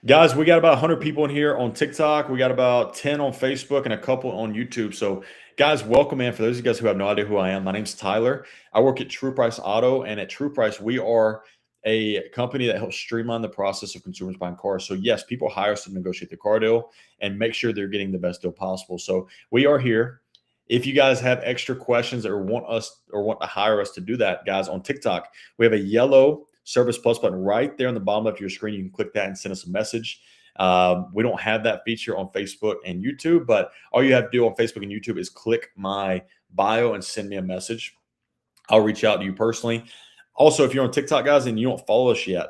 Guys, we got about 100 people in here on TikTok. We got about 10 on Facebook and a couple on YouTube. So, guys, welcome in. For those of you guys who have no idea who I am, my name's Tyler. I work at True Price Auto, and at True Price, we are a company that helps streamline the process of consumers buying cars. So, yes, people hire us to negotiate the car deal and make sure they're getting the best deal possible. So, we are here. If you guys have extra questions or want to hire us to do that, guys, on TikTok, we have a yellow Service Plus button right there on the bottom left of your screen. You can click that and send us a message. We don't have that feature on Facebook and YouTube, but all you have to do on Facebook and YouTube is click my bio and send me a message. I'll reach out to you personally. Also, if you're on TikTok, guys, and you don't follow us yet,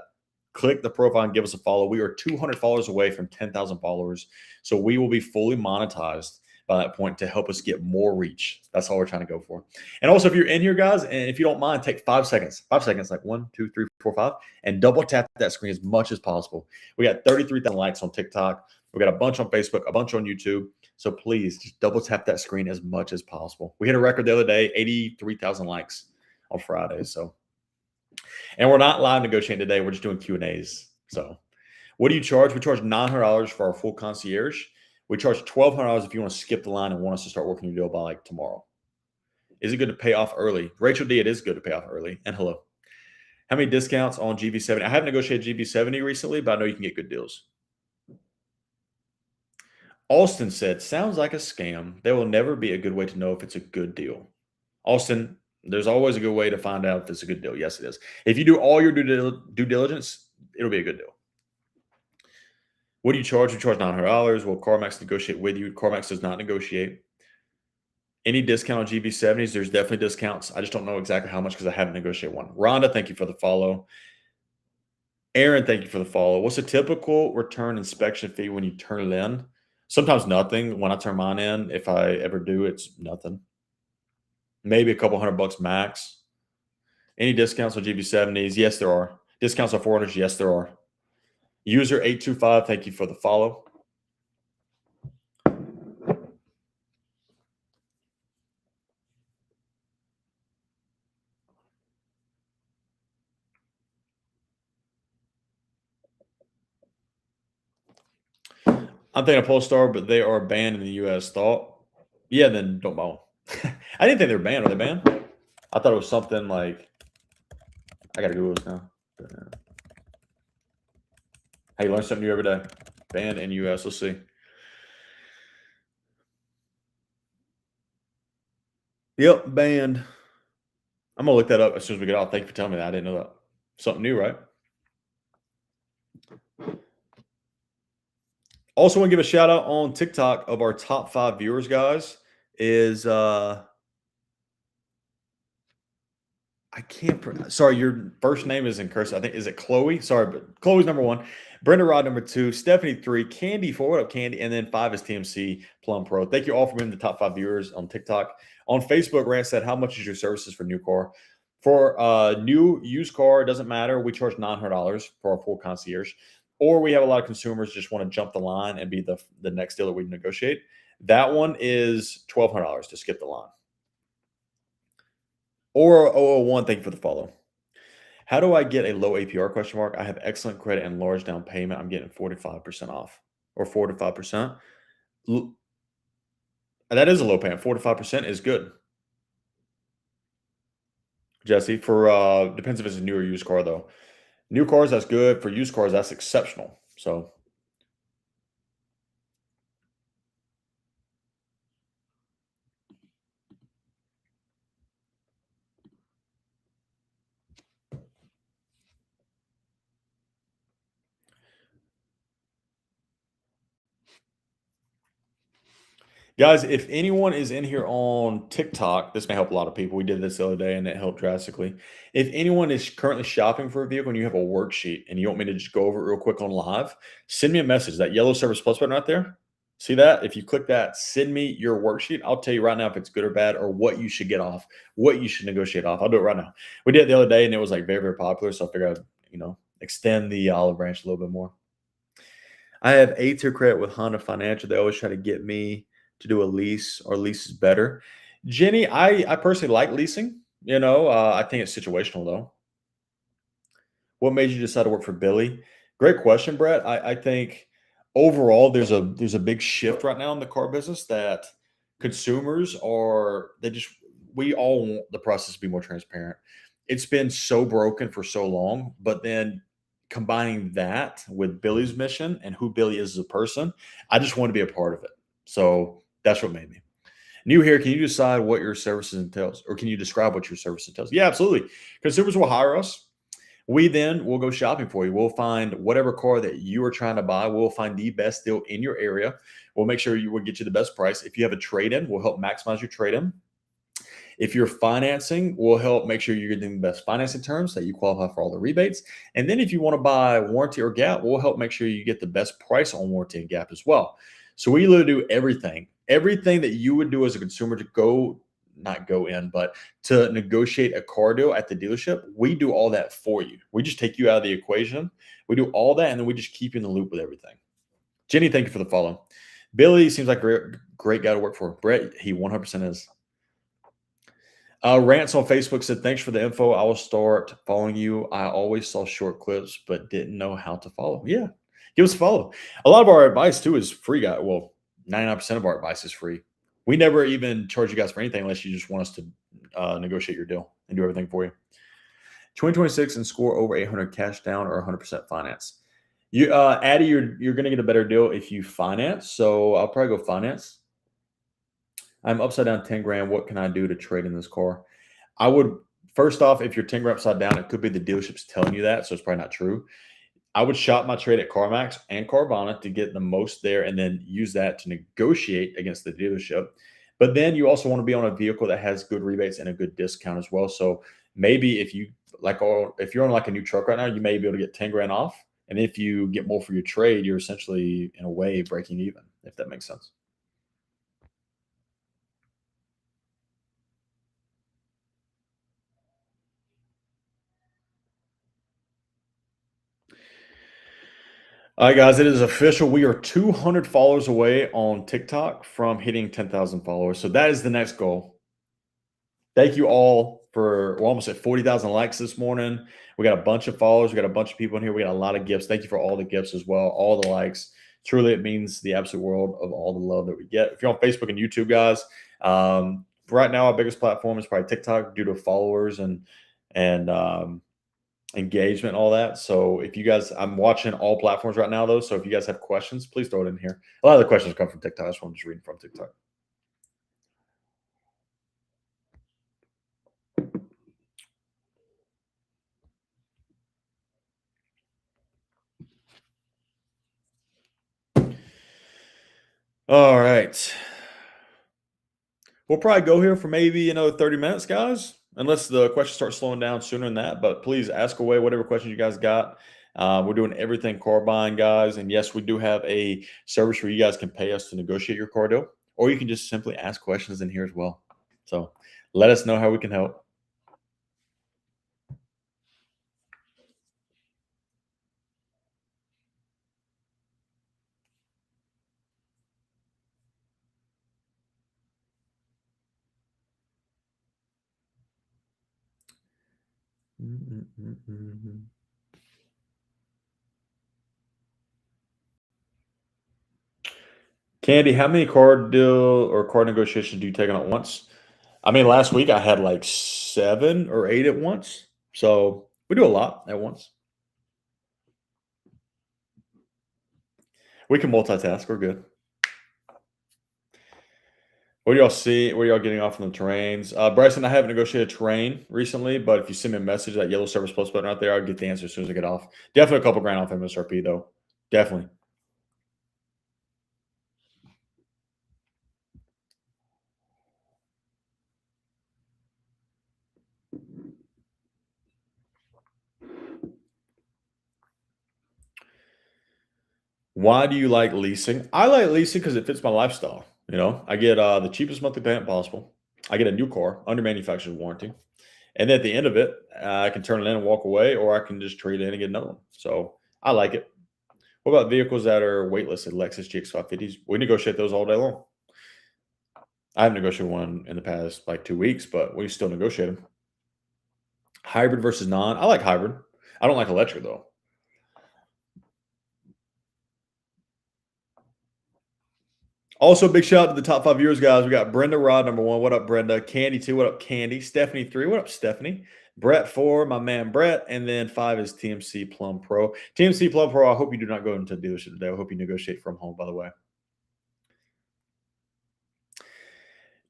click the profile and give us a follow. We are 200 followers away from 10,000 followers. So we will be fully monetized by that point to help us get more reach. That's all we're trying to go for. And also, if you're in here, guys, and if you don't mind, take 5 seconds, like 1, 2, 3, 4, 5, and double tap that screen as much as possible. We got 33,000 likes on TikTok. We got a bunch on Facebook, a bunch on YouTube. So please just double tap that screen as much as possible. We hit a record the other day, 83,000 likes on Fridays. So, and we're not live negotiating today. We're just doing Q&As. So, what do you charge? We charge $900 for our full concierge. We charge $1,200 if you want to skip the line and want us to start working your deal by like tomorrow. Is it good to pay off early? Rachel D, it is good to pay off early. And hello. How many discounts on GV70? I haven't negotiated GV70 recently, but I know you can get good deals. Austin said, sounds like a scam. There will never be a good way to know if it's a good deal. Austin, there's always a good way to find out if it's a good deal. Yes, it is. If you do all your due diligence, it'll be a good deal. What do you charge? You charge $900. Will CarMax negotiate with you? CarMax does not negotiate. Any discount on GV70s? There's definitely discounts. I just don't know exactly how much because I haven't negotiated one. Rhonda, thank you for the follow. Aaron, thank you for the follow. What's a typical return inspection fee when you turn it in? Sometimes nothing. When I turn mine in, if I ever do, it's nothing. Maybe a couple $100 max. Any discounts on GV70s? Yes, there are. Discounts on 400s? Yes, there are. User 825, thank you for the follow. I'm thinking of Polestar, but they are banned in the U.S. Thought? Yeah, then don't buy one. I didn't think they were banned. Are they banned? I thought it was something like, I got to Google this now. Hey, learn something new every day. Banned in U.S. Let's see. Yep, banned. I'm going to look that up as soon as we get off. Thank you for telling me that. I didn't know that. Something new, right? Also want to give a shout out on TikTok of our top 5 viewers, guys. Is I can't. Sorry, your first name is in cursive. I think is it Chloe? Sorry, but Chloe's number 1. Brenda Rod number 2. Stephanie 3. Candy 4. What up, Candy? And then 5 is TMC Plum Pro. Thank you all for being the top 5 viewers on TikTok. On Facebook, Rand said, "How much is your services for new car?" For new used car, it doesn't matter. We charge $900 for our full concierge. Or we have a lot of consumers just want to jump the line and be the next deal that we negotiate. That one is $1,200 to skip the line. Or 001, thank you for the follow. How do I get a low APR question mark? I have excellent credit and large down payment. I'm getting 45% off or 4 to 5%. That is a low payment. 4 to 5% is good. Jesse, for depends if it's a new or used car though. New cars, that's good. For used cars, that's exceptional. So guys, if anyone is in here on TikTok, this may help a lot of people. We did this the other day and it helped drastically. If anyone is currently shopping for a vehicle and you have a worksheet and you want me to just go over it real quick on live, send me a message. That yellow Service Plus button right there. See that? If you click that, send me your worksheet. I'll tell you right now if it's good or bad or what you should get off, what you should negotiate off. I'll do it right now. We did it the other day and it was like very, very popular. So I figured I'd, extend the olive branch a little bit more. I have A-tier credit with Honda Financial. They always try to get me to do a lease or lease is better. Jenny, I personally like leasing. I think it's situational though. What made you decide to work for Billy? Great question, Brett. I think overall there's a big shift right now in the car business that consumers are we all want the process to be more transparent. It's been so broken for so long, but then combining that with Billy's mission and who Billy is as a person, I just want to be a part of it. So that's what made me. New here, can you decide what your services entails, or can you describe what your service entails? Yeah, absolutely. Consumers will hire us. We then will go shopping for you. We'll find whatever car that you are trying to buy. We'll find the best deal in your area. We'll make sure we'll get you the best price. If you have a trade-in, we'll help maximize your trade-in. If you're financing, we'll help make sure you're getting the best financing terms that you qualify for all the rebates. And then if you want to buy warranty or gap, we'll help make sure you get the best price on warranty and gap as well. So we literally do everything that you would do as a consumer to not go in, but to negotiate a car deal at the dealership. We do all that for you. We just take you out of the equation. We do all that, and then we just keep you in the loop with everything. Jenny, thank you for the follow. Billy seems like a great guy to work for. Brett, he 100% is. Rants on Facebook said, "Thanks for the info. I will start following you. I always saw short clips, but didn't know how to follow." Yeah, give us a follow. A lot of our advice too is free, guy. Well, 99% of our advice is free. We never even charge you guys for anything unless you just want us to negotiate your deal and do everything for you. 2026 and score over 800 cash down or 100% finance. You, Addy, you're going to get a better deal if you finance. So I'll probably go finance. I'm upside down 10 grand. What can I do to trade in this car? I would first off, if you're 10 grand upside down, it could be the dealership's telling you that, so it's probably not true. I would shop my trade at CarMax and Carvana to get the most there, and then use that to negotiate against the dealership. But then you also want to be on a vehicle that has good rebates and a good discount as well. So maybe if you if you're on like a new truck right now, you may be able to get 10 grand off. And if you get more for your trade, you're essentially in a way breaking even, if that makes sense. All right, guys, it is official. We are 200 followers away on TikTok from hitting 10,000 followers. So that is the next goal. Thank you all for, we're almost at 40,000 likes this morning. We got a bunch of followers. We got a bunch of people in here. We got a lot of gifts. Thank you for all the gifts as well, all the likes. Truly, it means the absolute world of all the love that we get. If you're on Facebook and YouTube, guys, right now our biggest platform is probably TikTok due to followers and engagement, all that. So if you guys, I'm watching all platforms right now though. So if you guys have questions, please throw it in here. A lot of the questions come from TikTok. That's what I'm just reading from TikTok. All right. We'll probably go here for maybe another 30 minutes, guys, unless the questions start slowing down sooner than that. But please ask away whatever questions you guys got. We're doing everything car buying, guys. And yes, we do have a service where you guys can pay us to negotiate your car deal, or you can just simply ask questions in here as well. So let us know how we can help. Candy, how many car deal or car negotiations do you take on at once? I mean, last week I had like 7 or 8 at once. So we do a lot at once. We can multitask. We're good. What do y'all see? What are y'all getting off on the terrains? Bryson, I haven't negotiated terrain recently, but if you send me a message, that yellow service plus button out there, I'll get the answer as soon as I get off. Definitely a couple grand off MSRP though. Definitely. Why do you like leasing? I like leasing because it fits my lifestyle. You know, I get the cheapest monthly payment possible. I get a new car under manufacturer's warranty. And then at the end of it, I can turn it in and walk away, or I can just trade it in and get another one. So I like it. What about vehicles that are waitlisted, Lexus GX550s? We negotiate those all day long. I haven't negotiated one in the past like 2 weeks, but we still negotiate them. Hybrid versus non. I like hybrid. I don't like electric though. Also, big shout out to the top 5 viewers, guys. We got Brenda Rod, number 1. What up, Brenda? Candy 2. What up, Candy? Stephanie 3. What up, Stephanie? Brett 4, my man Brett. And then 5 is TMC Plum Pro. TMC Plum Pro, I hope you do not go into the dealership today. I hope you negotiate from home, by the way.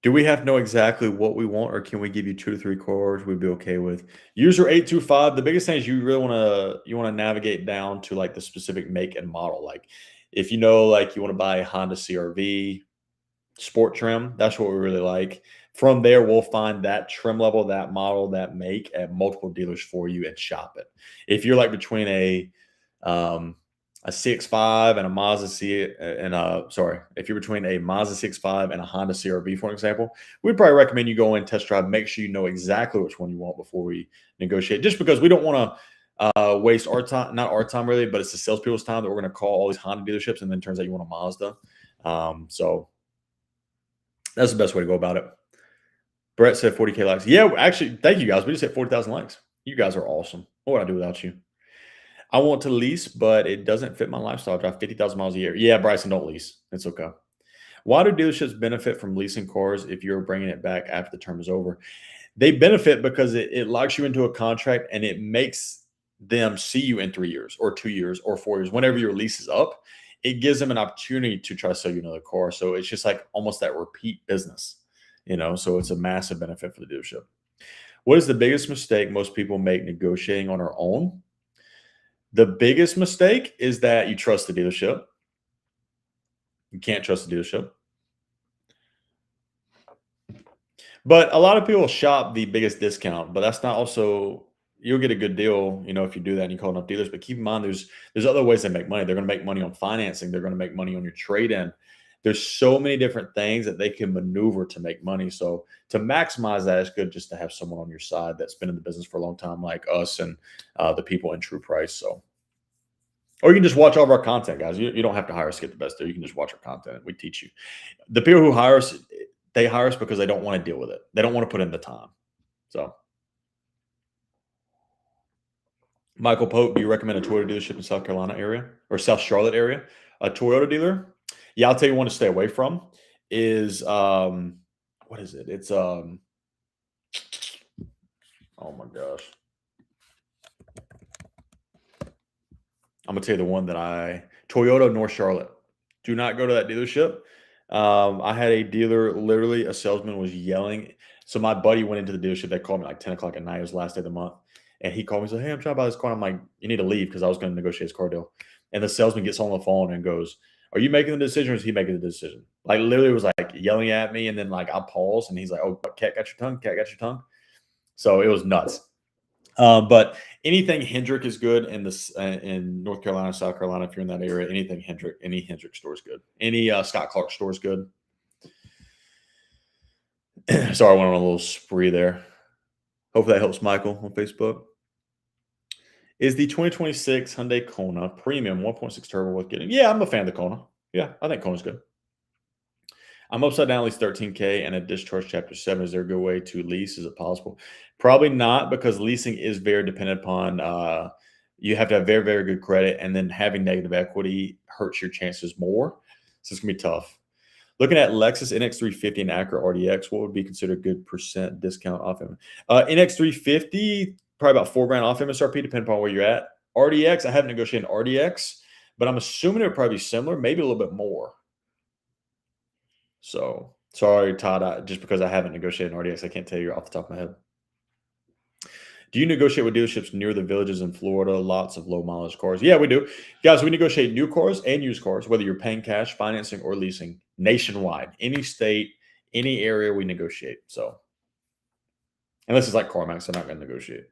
Do we have to know exactly what we want, or can we give you 2 to 3 cars we'd be okay with? User 825, the biggest thing is you really wanna navigate down to like the specific make and model. Like if you know, like you want to buy a Honda CRV sport trim, that's what we really like. From there, we'll find that trim level, that model, that make at multiple dealers for you and shop it. If you're like between um, a CX-5 and a Mazda C and if you're between a Mazda CX-5 and a Honda CRV, for example, we'd probably recommend you go and test drive. Make sure you know exactly which one you want before we negotiate. Just because we don't want to waste our time, not our time really, but it's the salespeople's time that we're going to call all these Honda dealerships, and then turns out you want a Mazda. So that's the best way to go about it. Brett said 40K likes. Yeah, actually, thank you guys. We just hit 40,000 likes. You guys are awesome. What would I do without you? I want to lease, but it doesn't fit my lifestyle. I drive 50,000 miles a year. Yeah, Bryson, don't lease. It's okay. Why do dealerships benefit from leasing cars if you're bringing it back after the term is over? They benefit because it locks you into a contract and it makes them see you in 3 years or 2 years or 4 years, whenever your lease is up. It gives them an opportunity to try to sell you another car. So it's just like almost that repeat business, so it's a massive benefit for the dealership. What is the biggest mistake most people make negotiating on their own? The biggest mistake is that you trust the dealership. You can't trust the dealership. But a lot of people shop the biggest discount, but that's not also you'll get a good deal, if you do that and you call enough dealers. But keep in mind, there's other ways they make money. They're going to make money on financing. They're going to make money on your trade-in. There's so many different things that they can maneuver to make money. So to maximize that, it's good just to have someone on your side that's been in the business for a long time, like us and the people in True Price. So, or you can just watch all of our content, guys. You don't have to hire us to get the best deal. You can just watch our content. We teach you. The people who hire us, they hire us because they don't want to deal with it. They don't want to put in the time. So, Michael Pope, do you recommend a Toyota dealership in South Carolina area or South Charlotte area? A Toyota dealer? Yeah, I'll tell you one to stay away from is what is it? It's oh my gosh. I'm gonna tell you the one that Toyota North Charlotte. Do not go to that dealership. I had a dealer, literally a salesman was yelling. So my buddy went into the dealership. They called me like 10 o'clock at night. It was the last day of the month. And he called me and said, "Hey, I'm trying to buy this car." I'm like, "You need to leave," because I was going to negotiate his car deal. And the salesman gets on the phone and goes, "Are you making the decision or is he making the decision?" Like literally was like yelling at me. And then like I paused and he's like, "Oh, cat got your tongue, cat got your tongue." So it was nuts. But anything Hendrick is good in North Carolina, South Carolina. If you're in that area, anything Hendrick, any Hendrick store is good. Any Scott Clark store is good. Sorry, I went on a little spree there. Hopefully that helps Michael on Facebook. Is the 2026 Hyundai Kona Premium 1.6 turbo worth getting? Yeah, I'm a fan of the Kona. Yeah, I think Kona's good. I'm upside down at least 13K and a discharge chapter 7. Is there a good way to lease? Is it possible? Probably not, because leasing is very dependent upon you have to have very, very good credit, and then having negative equity hurts your chances more. So it's going to be tough. Looking at Lexus NX350 and Acura RDX, what would be considered good percent discount off of NX350? Probably about $4,000 off MSRP, depending upon where you're at. RDX, I haven't negotiated an RDX, but I'm assuming it would probably be similar, maybe a little bit more. So sorry, Todd, just because I haven't negotiated an RDX, I can't tell you off the top of my head. Do you negotiate with dealerships near the villages in Florida? Lots of low mileage cars. Yeah, we do. Guys, we negotiate new cars and used cars, whether you're paying cash, financing, or leasing nationwide. Any state, any area, we negotiate. So, unless it's like CarMax, I'm not going to negotiate.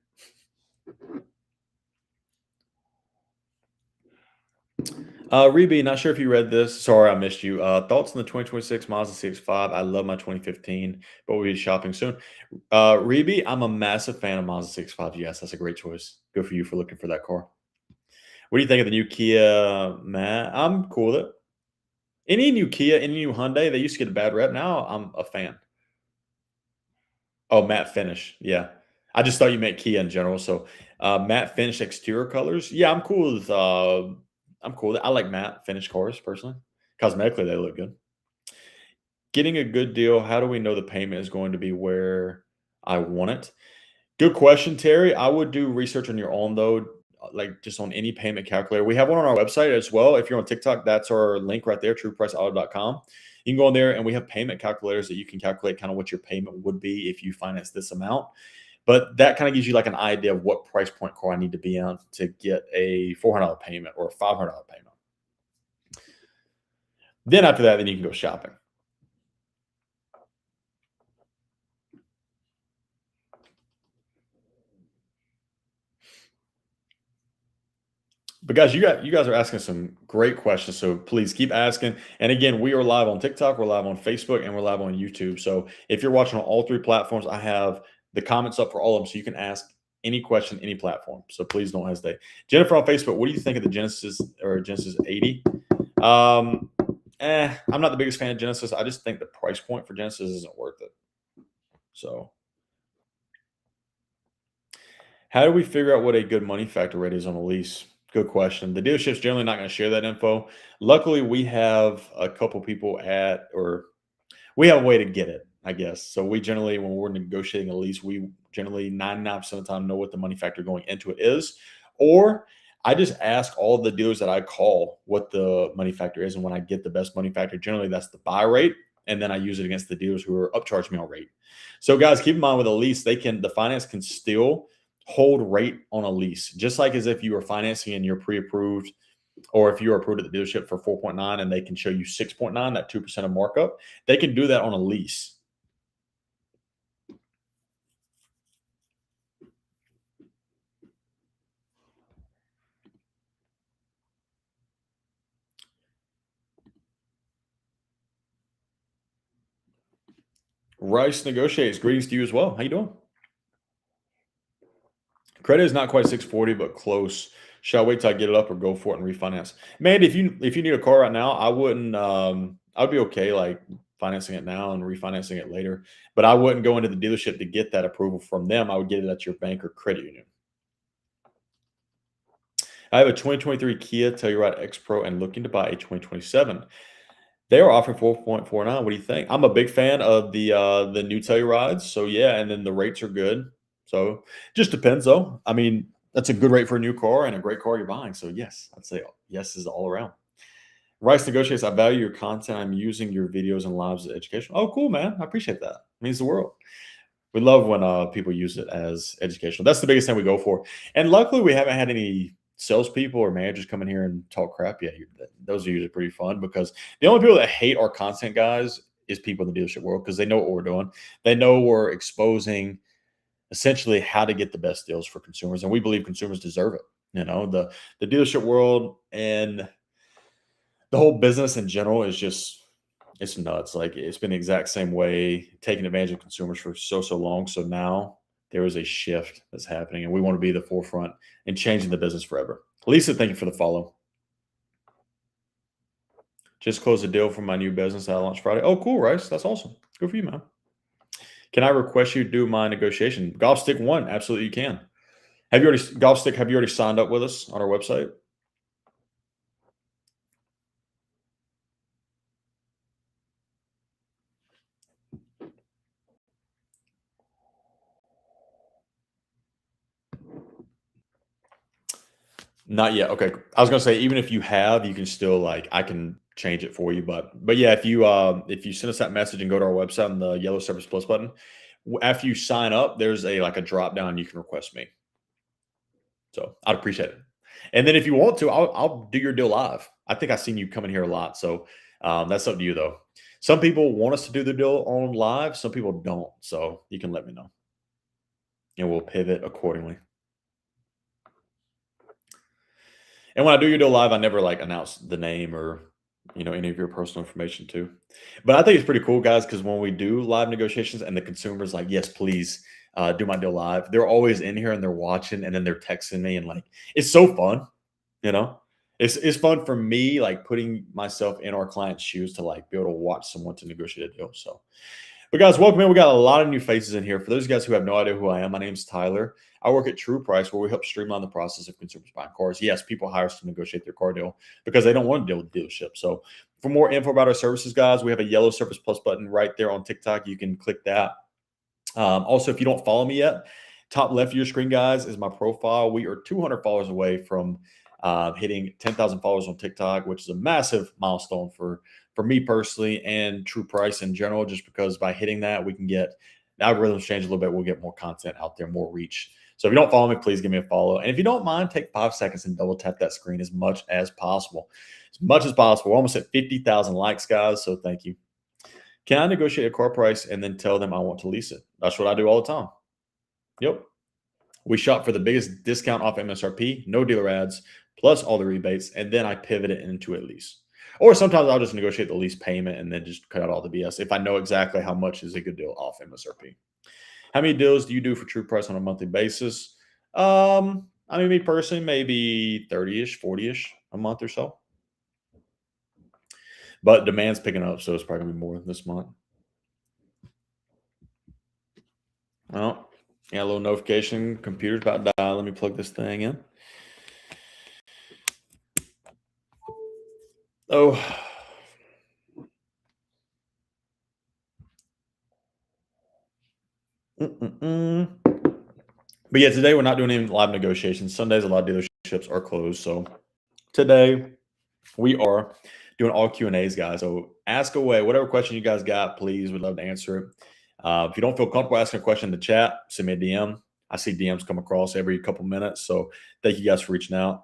Reby, not sure if you read this. Sorry, I missed you. Thoughts on the 2026 Mazda CX-5? I love my 2015, but we'll be shopping soon. Reby, I'm a massive fan of Mazda CX-5. Yes, that's a great choice. Good for you for looking for that car. What do you think of the new Kia, Matt? I'm cool with it. Any new Kia, any new Hyundai, they used to get a bad rep. Now I'm a fan. Oh, matte finish. Yeah. I just thought you meant Kia in general. So matte finish exterior colors. Yeah, I'm cool with I like matte finish cars personally. Cosmetically, they look good. Getting a good deal, how do we know the payment is going to be where I want it? Good question, Terry. I would do research on your own though, like just on any payment calculator. We have one on our website as well. If you're on TikTok, that's our link right there, truepriceauto.com. You can go in there and we have payment calculators that you can calculate kind of what your payment would be if you finance this amount. But that kind of gives you like an idea of what price point car I need to be on to get a $400 payment or a $500 payment. Then after that, then you can go shopping. But guys, you guys are asking some great questions, so please keep asking. And again, we are live on TikTok, we're live on Facebook, and we're live on YouTube. So if you're watching on all three platforms, I have the comments up for all of them, so you can ask any question, any platform. So please don't hesitate. Jennifer on Facebook, what do you think of the Genesis or Genesis 80? I'm not the biggest fan of Genesis. I just think the price point for Genesis isn't worth it. So how do we figure out what a good money factor rate is on a lease? Good question. The dealership's generally not going to share that info. Luckily, we have a couple people or we have a way to get it, I guess. So we generally, when we're negotiating a lease, we generally 99% of the time know what the money factor going into it is. Or I just ask all the dealers that I call what the money factor is. And when I get the best money factor, generally that's the buy rate. And then I use it against the dealers who are upcharging me on rate. So guys, keep in mind with a lease, the finance can still hold rate on a lease, just like as if you were financing and you're pre-approved, or if you're approved at the dealership for 4.9 and they can show you 6.9, that 2% of markup, they can do that on a lease. Rice negotiates. Greetings to you as well. How you doing? Credit is not quite 640, but close. Shall I wait till I get it up or go for it and refinance? Man, if you need a car right now, I wouldn't. I'd be okay like financing it now and refinancing it later. But I wouldn't go into the dealership to get that approval from them. I would get it at your bank or credit union. I have a 2023 Kia Telluride X Pro and looking to buy a 2027. They are offering 4.49. What do you think? I'm a big fan of the new Tellurides. So yeah, and then the rates are good. So just depends though. I mean, that's a good rate for a new car and a great car you're buying. So yes, I'd say yes is all around. Rice negotiates. I value your content. I'm using your videos and lives as education. Oh, cool, man. I appreciate that. It means the world. We love when people use it as educational. That's the biggest thing we go for. And luckily, we haven't had any salespeople or managers come in here and talk crap yet. Those are usually pretty fun because the only people that hate our content guys is people in the dealership world because they know what we're doing. They know we're exposing essentially how to get the best deals for consumers, and we believe consumers deserve it. You know, the dealership world and the whole business in general is just it's nuts. Like it's been the exact same way, taking advantage of consumers for so long. So now there is a shift that's happening, and we want to be the forefront in changing the business forever. Lisa, thank you for the follow. Just closed a deal for my new business that I launched Friday. Oh, cool, Rice. That's awesome. Good for you, man. Can I request you do my negotiation? Golf Stick One, absolutely you can. Have you already Golf Stick? Have you already signed up with us on our website? Not yet. Okay. I was gonna say even if you have, you can still like I can change it for you. But yeah, if you send us that message and go to our website on the yellow Service Plus button, after you sign up, there's a like a drop down you can request me. So I'd appreciate it. And then if you want to, I'll do your deal live. I think I've seen you come in here a lot. So that's up to you though. Some people want us to do the deal on live, some people don't. So you can let me know. And we'll pivot accordingly. And when I do your deal live, I never like announce the name or any of your personal information too. But I think it's pretty cool, guys, because when we do live negotiations and the consumer's like, "Yes, please do my deal live," they're always in here and they're watching and then they're texting me and like it's so fun, you know. It's fun for me, like putting myself in our client's shoes to like be able to watch someone to negotiate a deal. So but guys, welcome in. We got a lot of new faces in here. For those guys who have no idea who I am, my name's Tyler. I work at True Price, where we help streamline the process of consumers buying cars. Yes, people hire us to negotiate their car deal because they don't want to deal with the dealership. So, for more info about our services, guys, we have a yellow Service Plus button right there on TikTok. You can click that. Also, if you don't follow me yet, top left of your screen, guys, is my profile. We are 200 followers away from hitting 10,000 followers on TikTok, which is a massive milestone for me personally and True Price in general. Just because by hitting that, we can get the algorithms change a little bit. We'll get more content out there, more reach. So if you don't follow me, please give me a follow. And if you don't mind, take 5 seconds and double tap that screen as much as possible. As much as possible. We're almost at 50,000 likes, guys. So thank you. Can I negotiate a car price and then tell them I want to lease it? That's what I do all the time. Yep. We shop for the biggest discount off MSRP, no dealer ads, plus all the rebates, and then I pivot it into a lease. Or sometimes I'll just negotiate the lease payment and then just cut out all the BS if I know exactly how much is a good deal off MSRP. How many deals do you do for True Price on a monthly basis? I mean, me personally, maybe 30-ish, 40-ish a month or so. But demand's picking up, so it's probably gonna be more this month. Oh, yeah, a little notification. Computer's about to die. Let me plug this thing in. Oh, Mm-mm-mm. But yeah, today we're not doing any live negotiations. Sundays, a lot of dealerships are closed. So today we are doing all Q&As, guys. So ask away. Whatever question you guys got, please. We'd love to answer it. If you don't feel comfortable asking a question in the chat, send me a DM. I see DMs come across every couple minutes. So thank you guys for reaching out.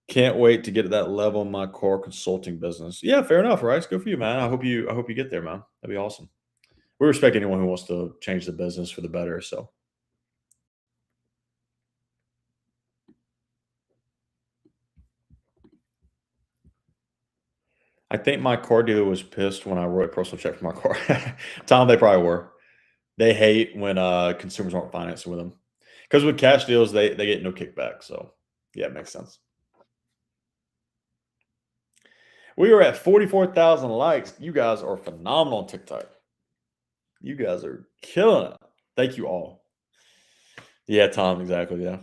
Can't wait to get to that level in my car consulting business. Yeah, fair enough, right? It's good for you, man. I hope you get there, man. That'd be awesome. We respect anyone who wants to change the business for the better. So I think my car dealer was pissed when I wrote a personal check for my car. Tom, they probably were. They hate when consumers aren't financing with them. Because with cash deals, they get no kickback. So yeah, it makes sense. We are at 44,000 likes. You guys are phenomenal on TikTok. You guys are killing it. Thank you all. Yeah, Tom, exactly. Yeah.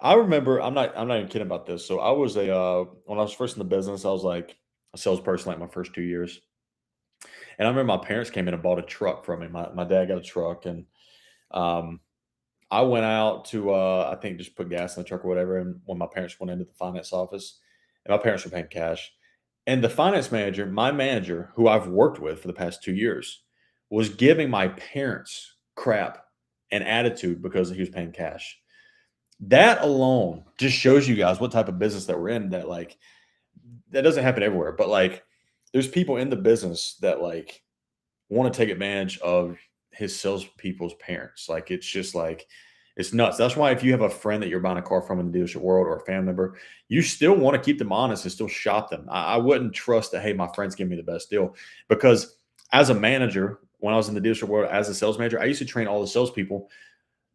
I remember I'm not even kidding about this. So I was a when I was first in the business, I was like a salesperson like my first 2 years. And I remember my parents came in and bought a truck from me. My dad got a truck and um I went out to I think just put gas in the truck or whatever. And when my parents went into the finance office, and my parents were paying cash. And the finance manager, my manager, who I've worked with for the past 2 years, was giving my parents crap and attitude because he was paying cash. That alone just shows you guys what type of business that we're in. That like that doesn't happen everywhere, but like there's people in the business that like want to take advantage of his salespeople's parents. Like it's just like it's nuts. That's why if you have a friend that you're buying a car from in the dealership world or a family member, you still want to keep them honest and still shop them. I wouldn't trust that, hey, my friend's giving me the best deal. Because as a manager, when I was in the dealership world as a sales manager, I used to train all the salespeople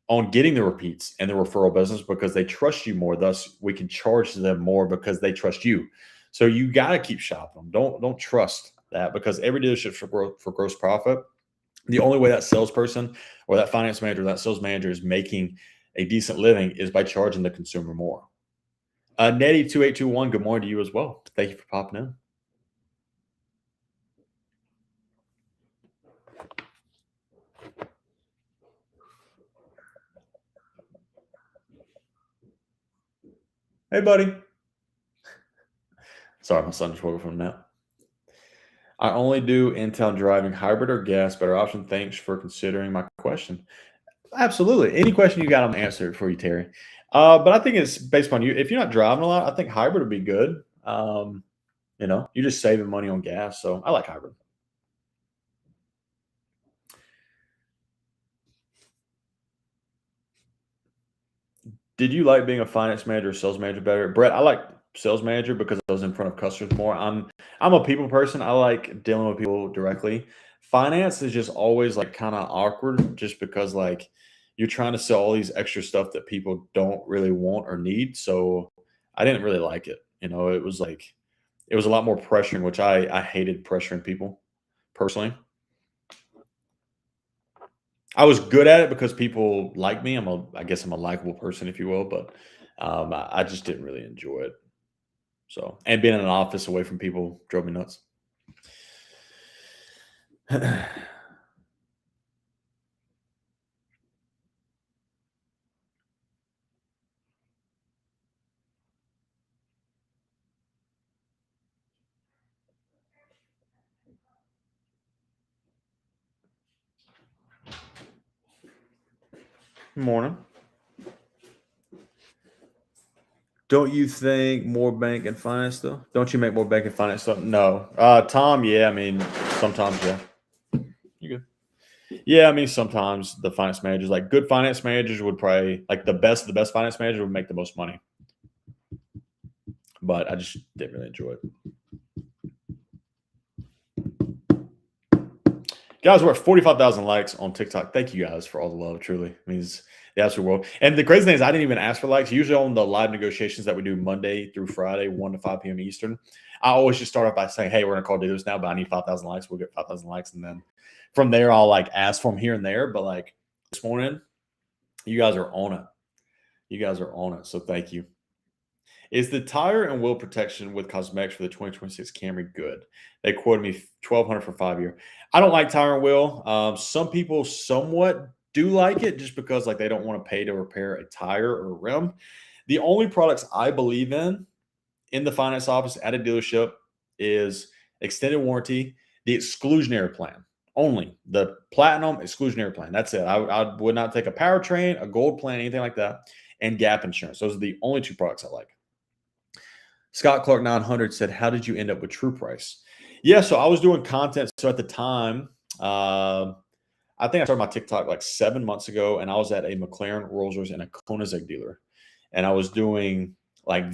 on getting the repeats and the referral business because they trust you more. Thus, we can charge them more because they trust you. So you got to keep shopping them. Don't trust that because every dealership for gross profit. The only way that salesperson or that finance manager, or that sales manager is making a decent living is by charging the consumer more. Netty2821, good morning to you as well. Thank you for popping in. Hey, buddy. Sorry, my son just woke up from a nap. I only do in-town driving, hybrid or gas, better option. Thanks for considering my question. Absolutely. Any question you got, I'm gonna answer it for you, Terry. But I think it's based on you. If you're not driving a lot, I think hybrid would be good. You're just saving money on gas. So I like hybrid. Did you like being a finance manager or sales manager better? Brett, I like sales manager because I was in front of customers more. I'm a people person. I like dealing with people directly. Finance is just always like kind of awkward just because like you're trying to sell all these extra stuff that people don't really want or need. So I didn't really like it. It was like it was a lot more pressuring, which I hated pressuring people personally. I was good at it because people like me. I guess I'm a likable person, if you will, but I just didn't really enjoy it. So, and being in an office away from people drove me nuts. Morning. Don't you think more bank and finance stuff? Don't you make more bank and finance stuff? No. Tom, yeah, I mean, sometimes, yeah. You good. Yeah, I mean, sometimes the finance managers, like good finance managers would probably like the best finance manager would make the most money. But I just didn't really enjoy it. Guys, we're at 45,000 likes on TikTok. Thank you guys for all the love. Truly it means the absolute world. And the crazy thing is, I didn't even ask for likes. Usually on the live negotiations that we do Monday through Friday, 1 to 5 p.m. Eastern, I always just start off by saying, hey, we're going to call dealers now, but I need 5,000 likes. We'll get 5,000 likes. And then from there, I'll like ask for them here and there. But like this morning. You guys are on it. You guys are on it. So thank you. Is the tire and wheel protection with cosmetics for the 2026 Camry good? They quoted me 1,200 for 5 year. I don't like tire and wheel. Some people somewhat do like it just because like they don't want to pay to repair a tire or a rim. The only products I believe in the finance office at a dealership is extended warranty, the exclusionary plan. Only the platinum exclusionary plan. That's it. I would not take a powertrain, a gold plan, anything like that, and gap insurance. Those are the only two products I like. Scott Clark 900 said, "How did you end up with True Price?" Yeah, so I was doing content. So at the time, I think I started my TikTok like 7 months ago, and I was at a McLaren, Rolls Royce, and a Koenigsegg dealer, and I was doing like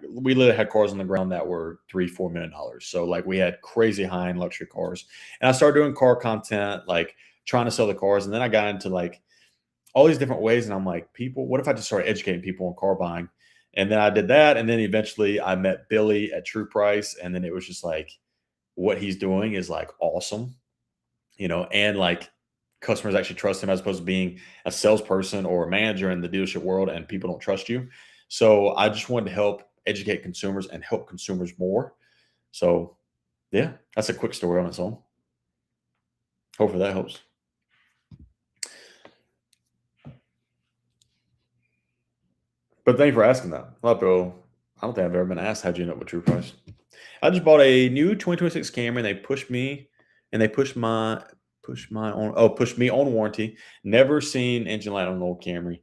we literally had cars on the ground that were $3-4 million. So like we had crazy high end luxury cars, and I started doing car content, like trying to sell the cars, and then I got into like all these different ways, and I'm like, people, what if I just started educating people on car buying? And then I did that, and then eventually I met Billy at True Price, and then it was just like what he's doing is like awesome, and like customers actually trust him as opposed to being a salesperson or a manager in the dealership world and people don't trust you. So I just wanted to help educate consumers and help consumers more. So yeah, that's a quick story on its own. Hopefully that helps. But thank you for asking that. A lot of people, I don't think I've ever been asked how'd you end up with True Price. I just bought a new 2026 Camry and they pushed me and they pushed me on warranty. Never seen engine light on an old Camry.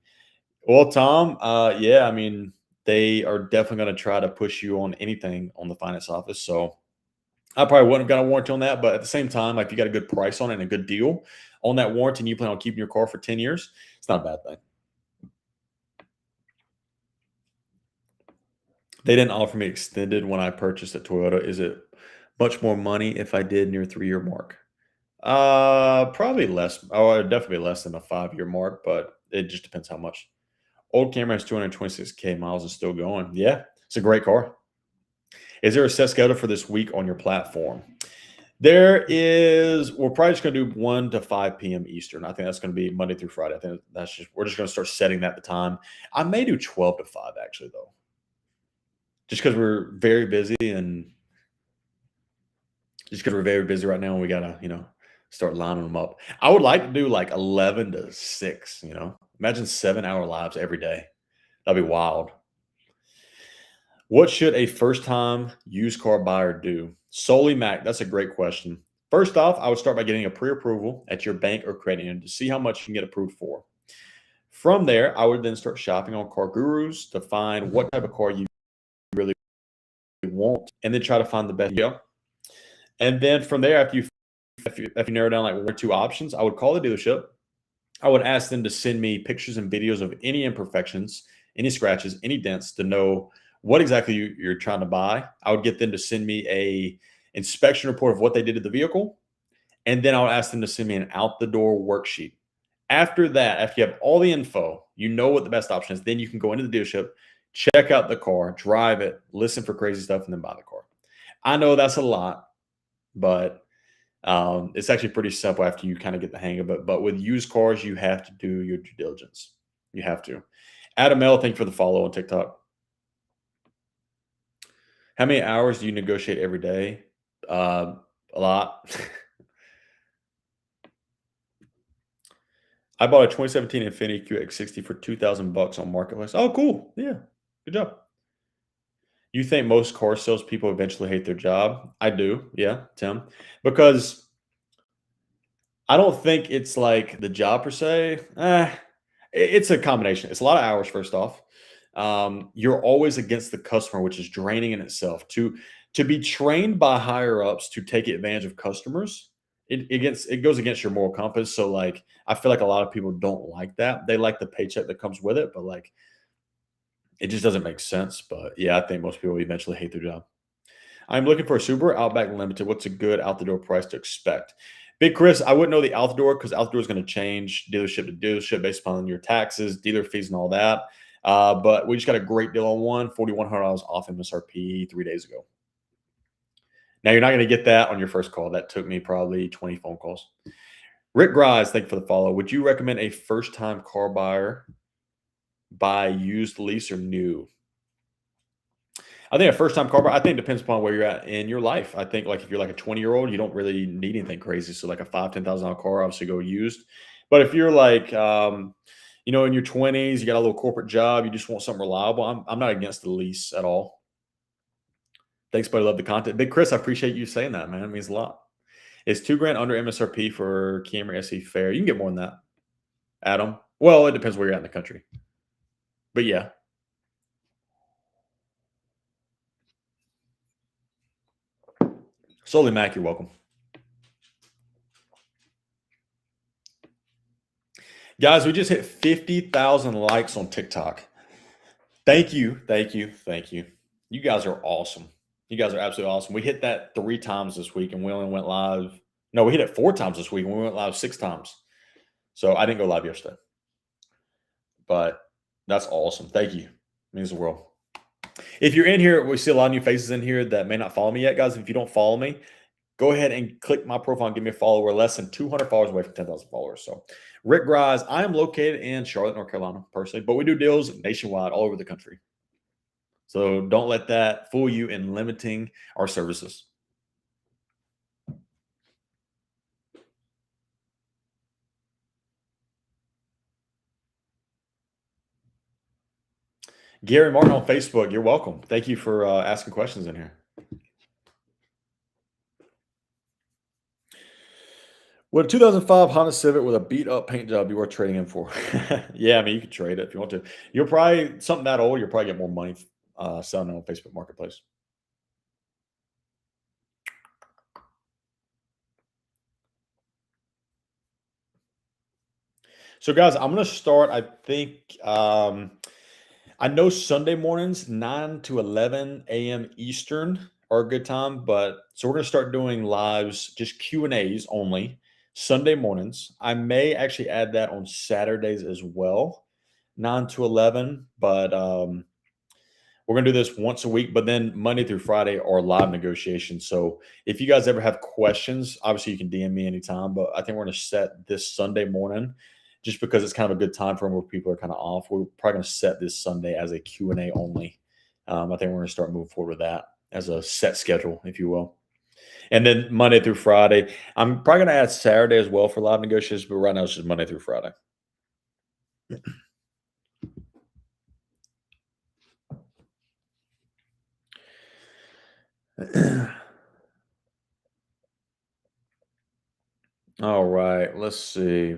Well, Tom, yeah, I mean, they are definitely going to try to push you on anything on the finance office. So I probably wouldn't have got a warranty on that. But at the same time, like if you got a good price on it and a good deal on that warranty and you plan on keeping your car for 10 years, it's not a bad thing. They didn't offer me extended when I purchased at Toyota. Is it much more money if I did near 3 year mark? Probably less. Oh, it'd definitely be less than a 5 year mark, but it just depends how much. Old Camry has 226K miles and still going. Yeah, it's a great car. Is there a set schedule for this week on your platform? There is. We're probably just going to do 1 to 5 p.m. Eastern. I think that's going to be Monday through Friday. I think we're just going to start setting that the time. I may do 12 to 5 actually though, just because we're very busy and just because we're very busy right now and we gotta start lining them up. I would like to do like 11 to 6. Imagine 7 hour lives every day. That'd be wild. What should a first time used car buyer do? Solely Mac, that's a great question. First off, I would start by getting a pre approval at your bank or credit union to see how much you can get approved for. From there, I would then start shopping on Car Gurus to find what type of car you really want and then try to find the best deal. And then from there, if you narrow down like 1 or 2 options, I would call the dealership. I would ask them to send me pictures and videos of any imperfections, any scratches, any dents to know what exactly you're trying to buy. I would get them to send me a inspection report of what they did to the vehicle, and then I would ask them to send me an out the door worksheet. After that, after you have all the info, you know what the best option is. Then you can go into the dealership, check out the car, drive it, listen for crazy stuff, and then buy the car. I know that's a lot, but it's actually pretty simple after you kind of get the hang of it. But with used cars, you have to do your due diligence. You have to. Adam L, thank you for the follow on TikTok. How many hours do you negotiate every day? A lot. I bought a 2017 Infiniti QX60 for $2,000 on Marketplace. Oh, cool. Yeah. Good job. You think most car salespeople eventually hate their job? I do. Yeah, Tim. Because I don't think it's like the job per se. It's a combination. It's a lot of hours, first off. You're always against the customer, which is draining in itself. To be trained by higher ups to take advantage of customers, it goes against your moral compass. So like I feel like a lot of people don't like that. They like the paycheck that comes with it, but like it just doesn't make sense. But yeah, I think most people eventually hate their job. I'm looking for a Subaru Outback Limited. What's a good out the door price to expect? Big Chris, I wouldn't know the out the door because out the door is going to change dealership to dealership based upon your taxes, dealer fees, and all that. But we just got a great deal on one, $4,100 off MSRP 3 days ago. Now you're not going to get that on your first call. That took me probably 20 phone calls. Rick Grimes, thank you for the follow. Would you recommend a first time car buyer buy used, lease, or new? I think a first time car buyer, I think it depends upon where you're at in your life. I think like if you're like a 20-year-old, you don't really need anything crazy. So like a $5,000, $10,000 car, obviously go used. But if you're like in your 20s, you got a little corporate job, you just want something reliable, I'm not against the lease at all. Thanks, buddy. Love the content. Big Chris, I appreciate you saying that, man. It means a lot. Is 2 grand under MSRP for Camry SE fair? You can get more than that, Adam. Well, it depends where you're at in the country. But yeah. Solely Mac, you're welcome. Guys, we just hit 50,000 likes on TikTok. Thank you. Thank you. Thank you. You guys are awesome. You guys are absolutely awesome. We hit that 3 times this week and we only went live. No, we hit it 4 times this week and we went live 6 times. So I didn't go live yesterday. But that's awesome. Thank you. It means the world. If you're in here, we see a lot of new faces in here that may not follow me yet, guys. If you don't follow me, go ahead and click my profile and give me a follow. We're less than 200 followers away from 10,000 followers. So, Rick Grimes, I am located in Charlotte, North Carolina, personally, but we do deals nationwide, all over the country. So don't let that fool you in limiting our services. Gary Martin on Facebook, you're welcome. Thank you for asking questions in here. Would a 2005 Honda Civic with a beat up paint job be worth trading in for? Yeah, I mean, you could trade it if you want to. You'll probably, something that old, you'll probably get more money selling it on Facebook Marketplace. So, guys, I'm going to start, I think, I know Sunday mornings, 9 to 11 a.m. Eastern are a good time, but so we're going to start doing lives, just Q&As only, Sunday mornings. I may actually add that on Saturdays as well, 9 to 11, but we're going to do this once a week, but then Monday through Friday are live negotiations. So if you guys ever have questions, obviously you can DM me anytime, but I think we're going to set this Sunday morning just because it's kind of a good time frame where people are kind of off. We're probably going to set this Sunday as a Q&A only. I think we're going to start moving forward with that as a set schedule, if you will. And then Monday through Friday, I'm probably going to add Saturday as well for live negotiations, but right now it's just Monday through Friday. All right, let's see.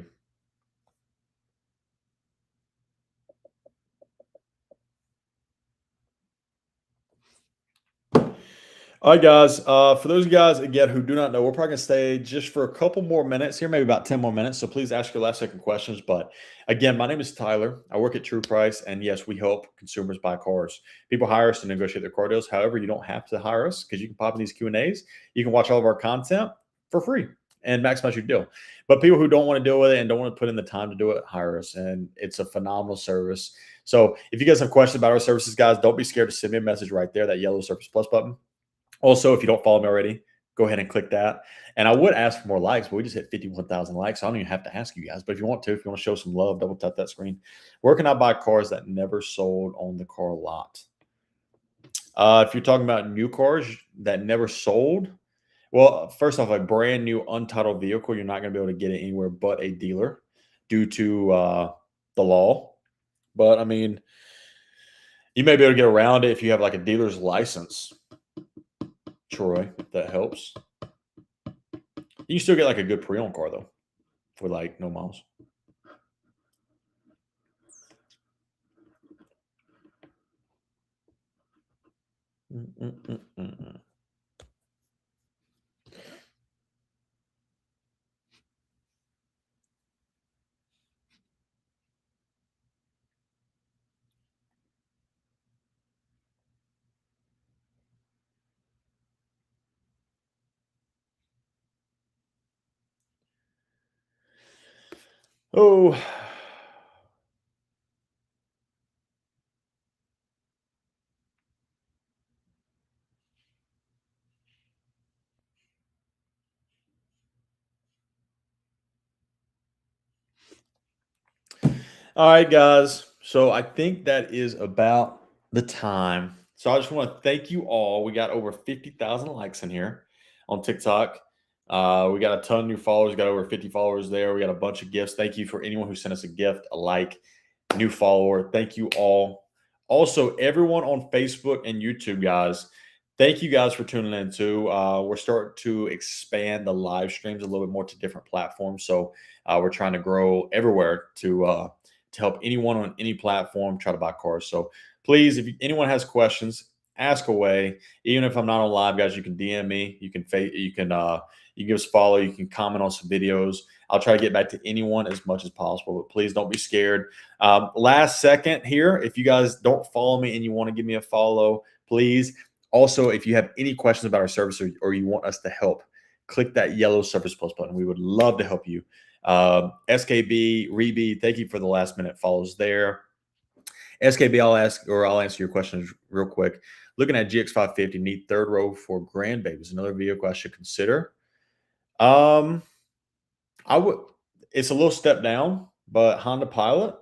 All right, guys. For those guys again who do not know, we're probably gonna stay just for a couple more minutes here, maybe about 10 more minutes. So please ask your last second questions. But again, my name is Tyler. I work at True Price, and yes, we help consumers buy cars. People hire us to negotiate their car deals. However, you don't have to hire us because you can pop in these Q&As. You can watch all of our content for free and maximize your deal. But people who don't want to deal with it and don't want to put in the time to do it, hire us, and it's a phenomenal service. So if you guys have questions about our services, guys, don't be scared to send me a message right there, that yellow Service Plus button. Also, if you don't follow me already, go ahead and click that. And I would ask for more likes, but we just hit 51,000 likes. So I don't even have to ask you guys. But if you want to show some love, double tap that screen. Where can I buy cars that never sold on the car lot? If you're talking about new cars that never sold, well, first off, a brand new untitled vehicle, you're not going to be able to get it anywhere but a dealer due to the law. But I mean, you may be able to get around it if you have like a dealer's license. Troy, if that helps. You can still get like a good pre-owned car though, for like no miles. Mm-mm-mm-mm. Oh, All right, guys. So I think that is about the time. So I just want to thank you all. We got over 50,000 likes in here on TikTok. We got a ton of new followers. Got over 50 followers there. We got a bunch of gifts. Thank you for anyone who sent us a gift, a like, new follower. Thank you all. Also, everyone on Facebook and YouTube, guys. Thank you guys for tuning in too. We're starting to expand the live streams a little bit more to different platforms. So we're trying to grow everywhere to help anyone on any platform try to buy cars. So please, if anyone has questions, ask away. Even if I'm not on live, guys, you can DM me. You can give us a follow. You can comment on some videos. I'll try to get back to anyone as much as possible. But please don't be scared. Last second here, if you guys don't follow me and you want to give me a follow, please. Also, if you have any questions about our service or you want us to help, click that yellow Service Plus button. We would love to help you. SKB, Reby, thank you for the last minute follows there. SKB, I'll answer your questions real quick. Looking at GX550, need third row for grandbabies. Another vehicle I should consider. Um, I would. It's a little step down, but Honda Pilot,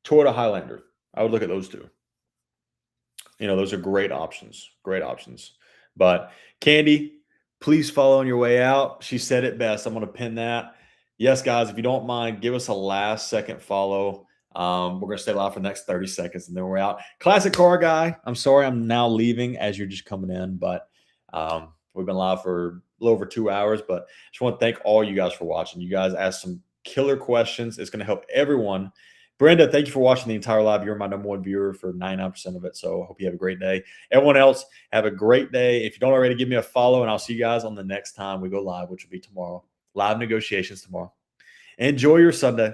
Toyota Highlander. I would look at those two. Those are great options. Great options. But Candy, please follow on your way out. She said it best. I'm going to pin that. Yes, guys, if you don't mind, give us a last second follow. We're going to stay live for the next 30 seconds and then we're out. Classic Car Guy, I'm sorry I'm now leaving as you're just coming in, but we've been live for a little over 2 hours. But I just want to thank all you guys for watching. You guys asked some killer questions. It's going to help everyone. Brenda, thank you for watching the entire live. You're my number one viewer for 99% of it. So I hope you have a great day. Everyone else, have a great day. If you don't already, give me a follow, and I'll see you guys on the next time we go live, which will be tomorrow. Live negotiations tomorrow. Enjoy your Sunday.